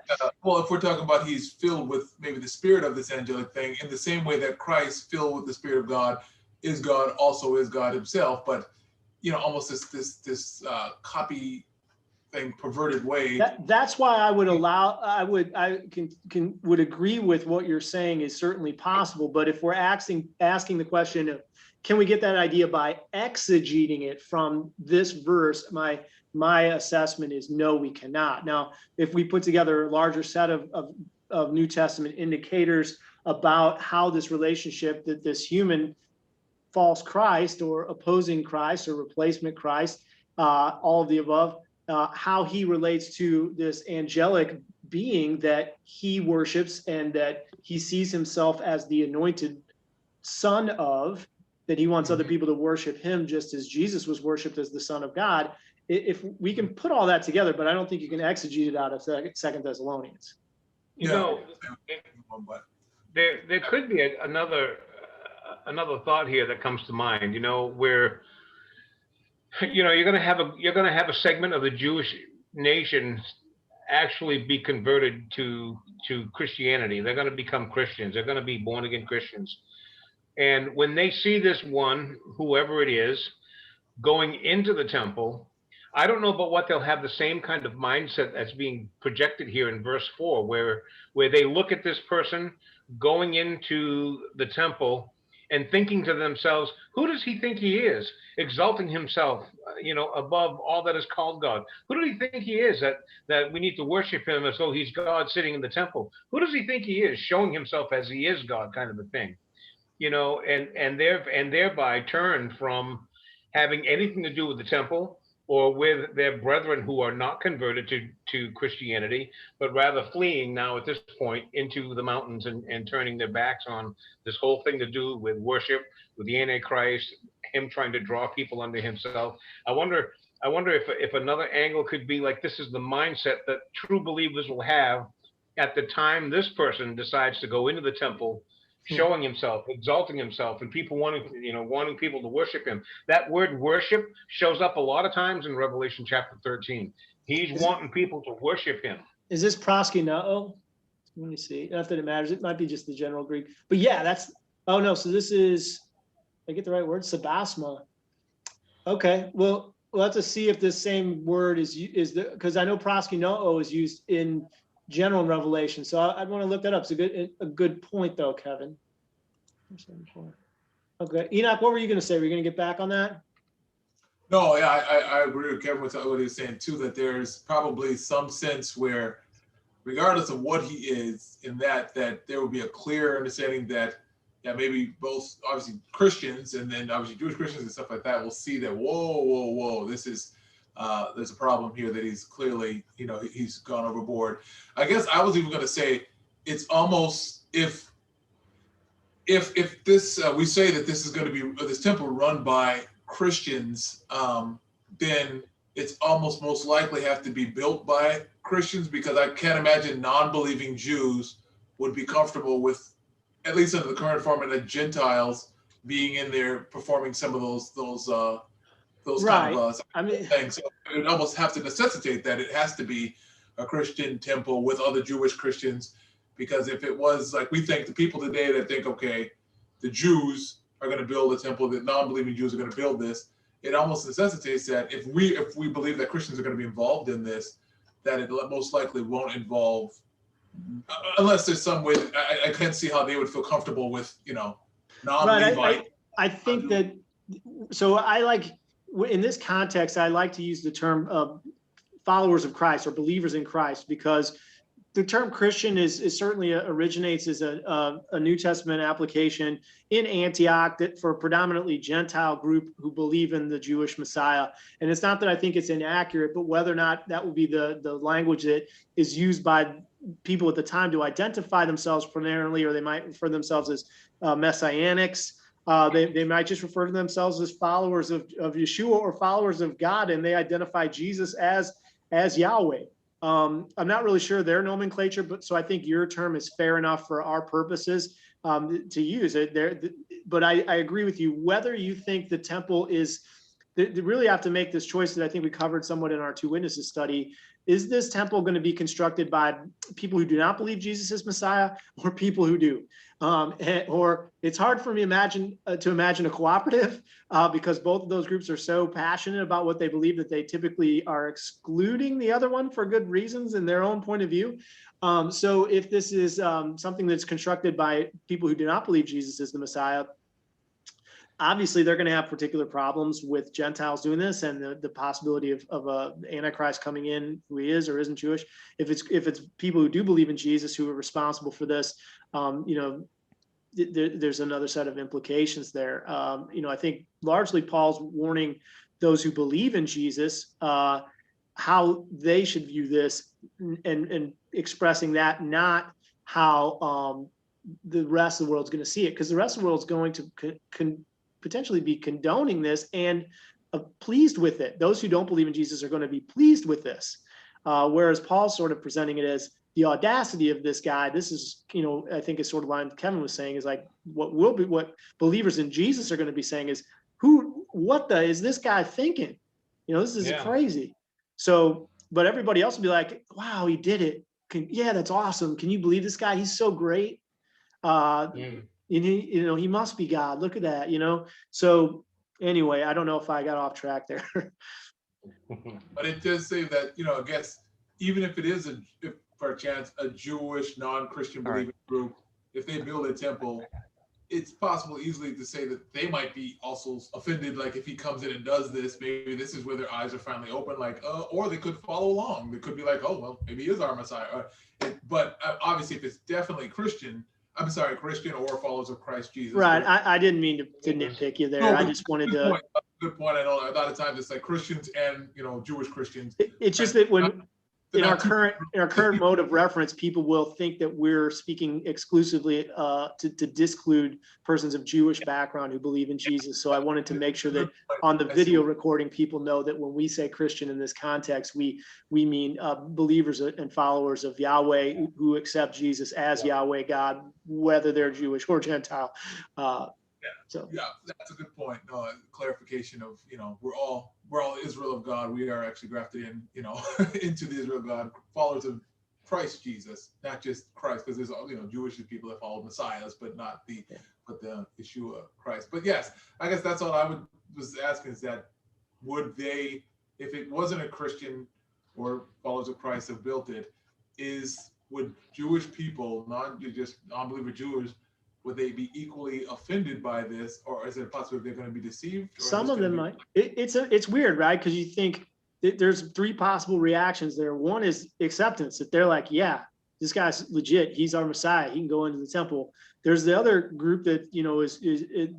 Well, if we're talking about he's filled with maybe the spirit of this angelic thing, in the same way that Christ, filled with the Spirit of God, is God, also is God himself, but almost this copy thing, perverted way. That's why I would would agree with what you're saying is certainly possible. But if we're asking the question of, can we get that idea by exegeting it from this verse? My assessment is no, we cannot. Now, if we put together a larger set of New Testament indicators about how this relationship, that this human false Christ or opposing Christ or replacement Christ, all of the above, how he relates to this angelic being that he worships and that he sees himself as the anointed son of, that he wants other people to worship him just as Jesus was worshipped as the Son of God. If we can put all that together, but I don't think you can exegete it out of 2 Thessalonians. There could be another thought here that comes to mind, where you're going to have a segment of the Jewish nation actually be converted to Christianity. They're going to become Christians. They're going to be born again Christians. And when they see this one, whoever it is, going into the temple, I don't know about what they'll have the same kind of mindset as being projected here in verse 4, where they look at this person going into the temple and thinking to themselves, who does he think he is? Exalting himself, above all that is called God. Who does he think he is that we need to worship him as though he's God sitting in the temple? Who does he think he is, showing himself as he is God, kind of a thing? And thereby turn from having anything to do with the temple or with their brethren who are not converted to Christianity, but rather fleeing now at this point into the mountains and turning their backs on this whole thing to do with worship, with the Antichrist, him trying to draw people unto himself. I wonder if another angle could be like, this is the mindset that true believers will have at the time this person decides to go into the temple, showing himself, exalting himself, and people wanting people to worship him. That word worship shows up a lot of times in Revelation chapter 13. He's wanting people to worship him. Is this proskuneo? Let me see. Not that it matters. It might be just the general Greek. But yeah, oh no, so this is, did I get the right word? Sabasma. Okay, well, we'll have to see if this same word is because I know proskuneo is used in general in Revelation. So I'd want to look that up. It's a good point though, Kevin. Okay, Enoch, what were you going to say? Were you going to get back on that? No, yeah, I agree with Kevin with what he was saying too, that there's probably some sense where, regardless of what he is, in that there will be a clear understanding that maybe both obviously Christians and then obviously Jewish Christians and stuff like that will see that, whoa, this is there's a problem here, that he's clearly, he's gone overboard. I guess I was even going to say it's almost if this we say that this is going to be this temple run by Christians, then it's almost most likely have to be built by Christians, because I can't imagine non-believing Jews would be comfortable with, at least under the current format, of Gentiles being in there performing some of those right. kind of things. So it would almost have to necessitate that it has to be a Christian temple with other Jewish Christians, because if it was like we think, the people today that think, okay, the Jews are going to build a temple, that non-believing Jews are going to build this, it almost necessitates that if we believe that Christians are going to be involved in this, that it most likely won't involve, unless there's some way that I can't see how they would feel comfortable with, non-Levite. Right. I think that, so in this context, I like to use the term followers of Christ or believers in Christ, because the term Christian is certainly originates as a New Testament application in Antioch that for a predominantly Gentile group who believe in the Jewish Messiah. And it's not that I think it's inaccurate, but whether or not that will be the language that is used by people at the time to identify themselves primarily, or they might refer themselves as messianics. They might just refer to themselves as followers of Yeshua or followers of God, and they identify Jesus as Yahweh. I'm not really sure their nomenclature, but so I think your term is fair enough for our purposes to use it there. But I agree with you. Whether you think the temple is, they really have to make this choice that I think we covered somewhat in our Two Witnesses study. Is this temple going to be constructed by people who do not believe Jesus is Messiah, or people who do? Or it's hard for me to imagine a cooperative because both of those groups are so passionate about what they believe that they typically are excluding the other one for good reasons in their own point of view. So if this is something that's constructed by people who do not believe Jesus is the Messiah, obviously they're going to have particular problems with Gentiles doing this, and the possibility of a Antichrist coming in who he is or isn't Jewish. If it's people who do believe in Jesus who are responsible for this, there's another set of implications there. I think largely Paul's warning those who believe in Jesus how they should view this, and expressing that, not how the rest of the world's going to see it, because the rest of the world's going to potentially be condoning this and pleased with it. Those who don't believe in Jesus are going to be pleased with this, whereas Paul's sort of presenting it as the audacity of this guy. This is, I think it's sort of line Kevin was saying, is like what believers in Jesus are going to be saying is, what is this guy thinking? This is crazy. So, but everybody else will be like, wow, he did it. Yeah, that's awesome. Can you believe this guy? He's so great. He must be God. Look at that, So anyway, I don't know if I got off track there. But it does say that, I guess, even if it is for a chance, a Jewish non-Christian believing group, if they build a temple, it's possible easily to say that they might be also offended. Like if he comes in and does this, maybe this is where their eyes are finally open, or they could follow along. They could be like, oh, well, maybe he is our Messiah. But obviously if it's definitely Christian or followers of Christ Jesus. Right. I didn't mean to nitpick you there. No, I just wanted to. Good point. I know a lot of times it's like Christians and, Jewish Christians. It's just that when, in our current mode of reference, people will think that we're speaking exclusively to disclude persons of Jewish background who believe in Jesus. So I wanted to make sure that on the video recording, people know that when we say Christian in this context, we mean believers and followers of Yahweh who accept Jesus as Yahweh God, whether they're Jewish or Gentile. So that's a good point. No, clarification of, we're all Israel of God. We are actually grafted in, into the Israel of God, followers of Christ Jesus, not just Christ, because there's Jewish people that follow Messiahs, but not the Yeshua Christ. But yes, I guess that's all I was asking, is that would they, if it wasn't a Christian or followers of Christ have built it, would Jewish people, not just non-believer Jews, would they be equally offended by this, or is it possible they're going to be deceived? Some of them might. It's weird, right? Because you think there's three possible reactions there. One is acceptance, that they're like, yeah, this guy's legit. He's our Messiah. He can go into the temple. There's the other group that is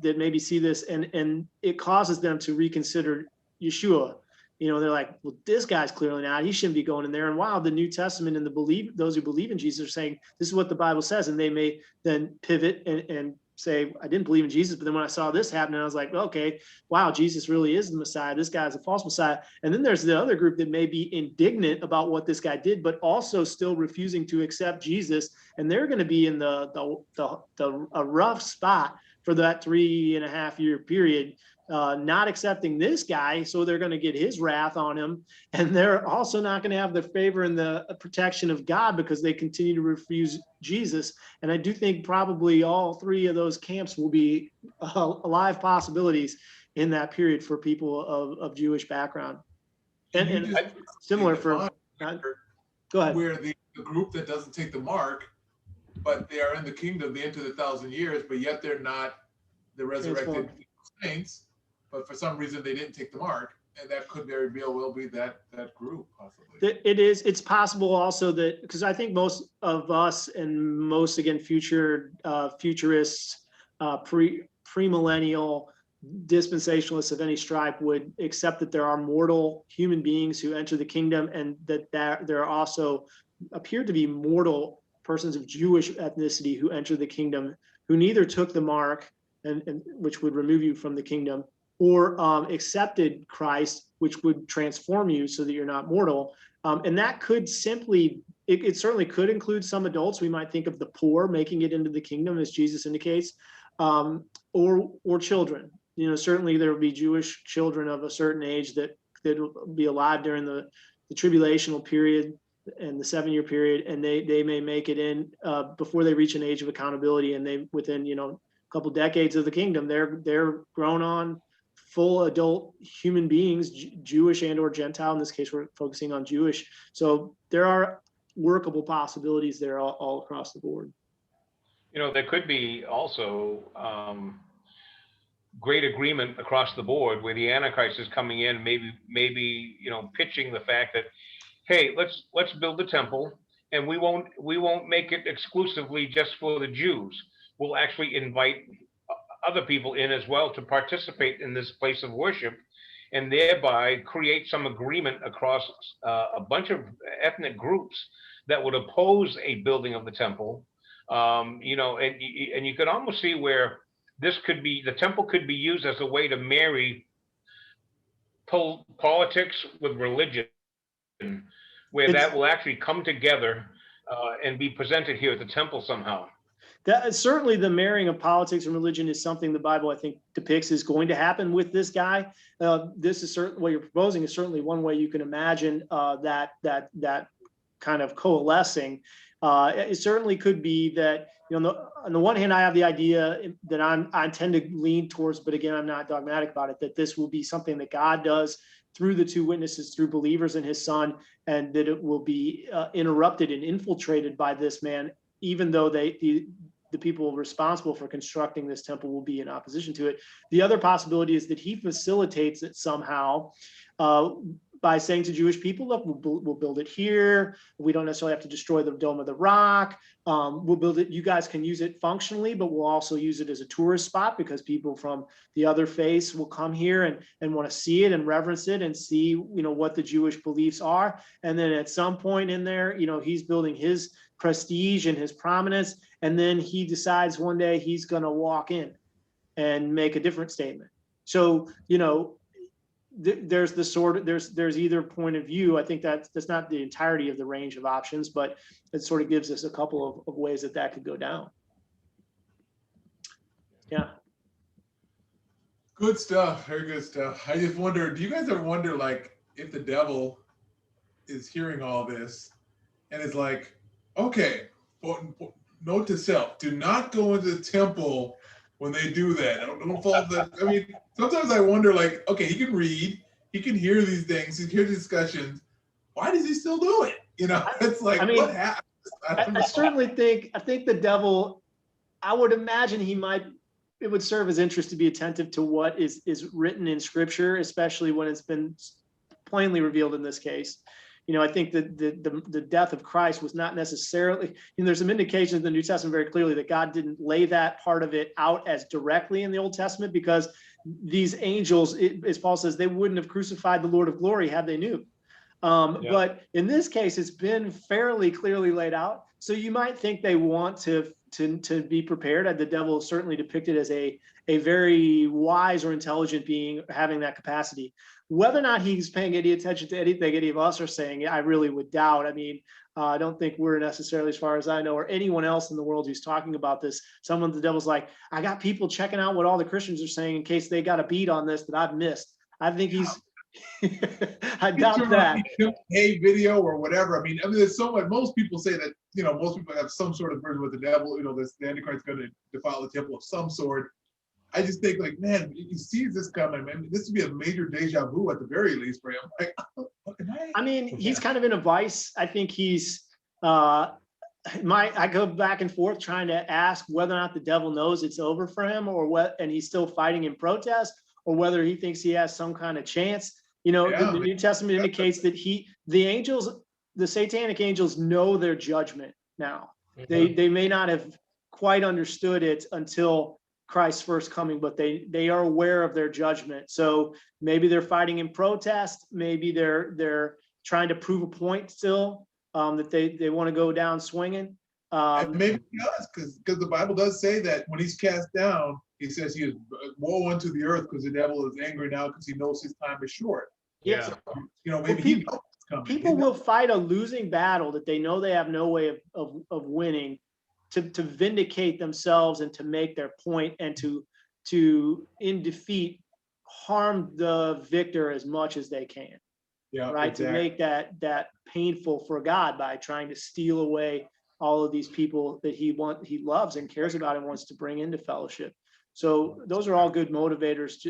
that maybe see this and it causes them to reconsider Yeshua. They're like, well, this guy's clearly not. He shouldn't be going in there. And wow, the New Testament and those who believe in Jesus are saying this is what the Bible says, and they may then pivot and say, I didn't believe in Jesus, but then when I saw this happen, I was like, okay, wow, Jesus really is the Messiah. This guy's a false Messiah. And then there's the other group that may be indignant about what this guy did, but also still refusing to accept Jesus, and they're going to be in a rough spot for that 3.5 year period. Not accepting this guy, so they're going to get his wrath on him, and they're also not going to have the favor and the protection of God because they continue to refuse Jesus. And I do think probably all three of those camps will be alive possibilities in that period for people of Jewish background. And similar for go ahead. Where the group that doesn't take the mark, but they are in the kingdom, they enter the 1,000 years, but yet they're not the resurrected saints. But for some reason they didn't take the mark, and that could very well be that group possibly. It's possible also that, because I think most of us and most, again, futurists, premillennial dispensationalists of any stripe would accept that there are mortal human beings who enter the kingdom, and that there are also appear to be mortal persons of Jewish ethnicity who enter the kingdom, who neither took the mark and which would remove you from the kingdom, or accepted Christ, which would transform you so that you're not mortal. And that could simply, it certainly could include some adults. We might think of the poor making it into the kingdom, as Jesus indicates, or children. Certainly there will be Jewish children of a certain age that will be alive during the tribulational period and the 7-year period, and they may make it in before they reach an age of accountability, and they within a couple decades of the kingdom, they're grown on full adult human beings, Jewish and or Gentile. In this case, we're focusing on Jewish. So there are workable possibilities there all across the board. There could be also great agreement across the board where the Antichrist is coming in, maybe pitching the fact that, hey, let's build the temple, and we won't make it exclusively just for the Jews. We'll actually invite other people in as well to participate in this place of worship, and thereby create some agreement across a bunch of ethnic groups that would oppose a building of the temple. And you could almost see where the temple could be used as a way to marry politics with religion, where that will actually come together and be presented here at the temple somehow. That certainly, the marrying of politics and religion is something the Bible, I think, depicts is going to happen with this guy. This is certainly what you're proposing is certainly one way you can imagine that kind of coalescing. It certainly could be that, on the one hand, I have the idea that I tend to lean towards, but again, I'm not dogmatic about it, that this will be something that God does through the two witnesses, through believers in his son, and that it will be interrupted and infiltrated by this man, even though the people responsible for constructing this temple will be in opposition to it. The other possibility is that he facilitates it somehow by saying to Jewish people, look, we'll build it here. We don't necessarily have to destroy the Dome of the Rock. We'll build it. You guys can use it functionally, but we'll also use it as a tourist spot because people from the other faiths will come here and want to see it and reverence it and see, what the Jewish beliefs are. And then at some point in there, he's building his prestige and his prominence. And then he decides one day he's going to walk in and make a different statement. So, there's there's either point of view. I think that's not the entirety of the range of options, but it sort of gives us a couple of ways that could go down. Yeah. Good stuff. Very good stuff. I just wonder, do you guys ever wonder, like, if the devil is hearing all this and is like, okay, note to self, do not go into the temple when they do that. Don't fall I mean, sometimes I wonder, like, okay, he can read, he can hear these things, he can hear the discussions. Why does he still do it? It's like, what happened? I certainly think the devil, I would imagine it would serve his interest to be attentive to what is written in scripture, especially when it's been plainly revealed in this case. I think that the death of Christ was not necessarily, there's some indications in the New Testament very clearly that God didn't lay that part of it out as directly in the Old Testament, because these angels, as Paul says, they wouldn't have crucified the Lord of glory had they knew. But in this case, it's been fairly clearly laid out. So you might think they want to be prepared. The devil is certainly depicted as a very wise or intelligent being having that capacity. Whether or not he's paying any attention to anything any of us are saying, I really would doubt. I mean, I don't think we're necessarily, as far as I know, or anyone else in the world who's talking about this. The devil's like, I got people checking out what all the Christians are saying in case they got a beat on this that I've missed. I think he's, I doubt that. Hey, video or whatever. I mean, there's so much. Most people say that, most people have some sort of version with the devil, the Antichrist is going to defile the temple of some sort. I just think, like, man, he sees this coming, man. This would be a major deja vu at the very least for him. Like, I mean, he's kind of in a vice. I think he's, I go back and forth trying to ask whether or not the devil knows it's over for him, and he's still fighting in protest, or whether he thinks he has some kind of chance. The New Testament indicates that the satanic angels know their judgment now. Mm-hmm. They may not have quite understood it until Christ's first coming, but they are aware of their judgment. So maybe they're fighting in protest. Maybe they're trying to prove a point still, that they want to go down swinging. And maybe he does, because the Bible does say that when he's cast down, He says he is woe unto the earth because the devil is angry now because he knows his time is short. Yeah. So, you know, maybe he knows it's coming. People will fight a losing battle that they know they have no way of winning to vindicate themselves and to make their point and to in defeat harm the victor as much as they can. Yeah, right? exactly. To make that painful for God by trying to steal away all of these people that he loves and cares about and wants to bring into fellowship. So those are all good motivators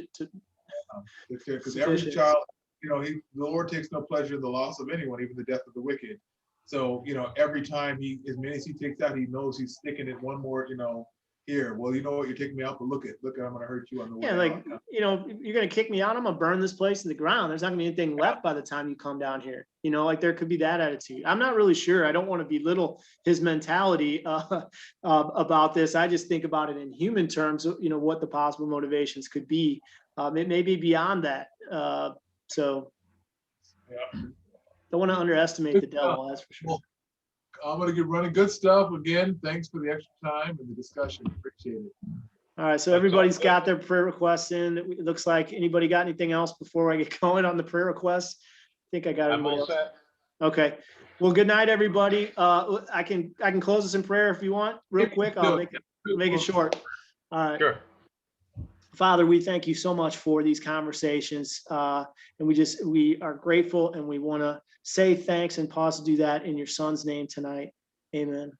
because every child, you know, the Lord takes no pleasure in the loss of anyone, even the death of the wicked. So, you know, every time as many as he takes out, he knows he's sticking it one more, you know, here. Well, you know what, you're taking me out, but look, I'm going to hurt you on the way yeah, out. like, you know, you're going to kick me out, I'm going to burn this place to the ground. There's not gonna be anything left by the time you come down here. You know, like there could be that attitude. I'm not really sure. I don't want to belittle his mentality about this. I just think about it in human terms, you know, what the possible motivations could be. It may be beyond that. So Yeah. don't want to underestimate the devil, that's for sure. Well, I'm going to get running. Good stuff. Again, thanks for the extra time and the discussion. Appreciate it. All right, so everybody's got their prayer requests in. It looks like anybody got anything else before I get going on the prayer requests? I think I got I'm everybody all else. set. Okay. Well, good night, everybody. I can close this in prayer if you want, real quick. I'll make it short. All right. Sure. Father, we thank you so much for these conversations. And we are grateful and we want to say thanks and pause to do that in your son's name tonight. Amen.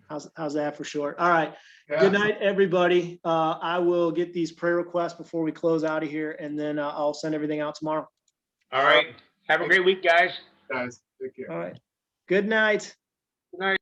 How's that for short? All right. Yeah. Good night, everybody. I will get these prayer requests before we close out of here, and then I'll send everything out tomorrow. All right. Have a great week, guys. Guys, take care. All right. Good night. Good night.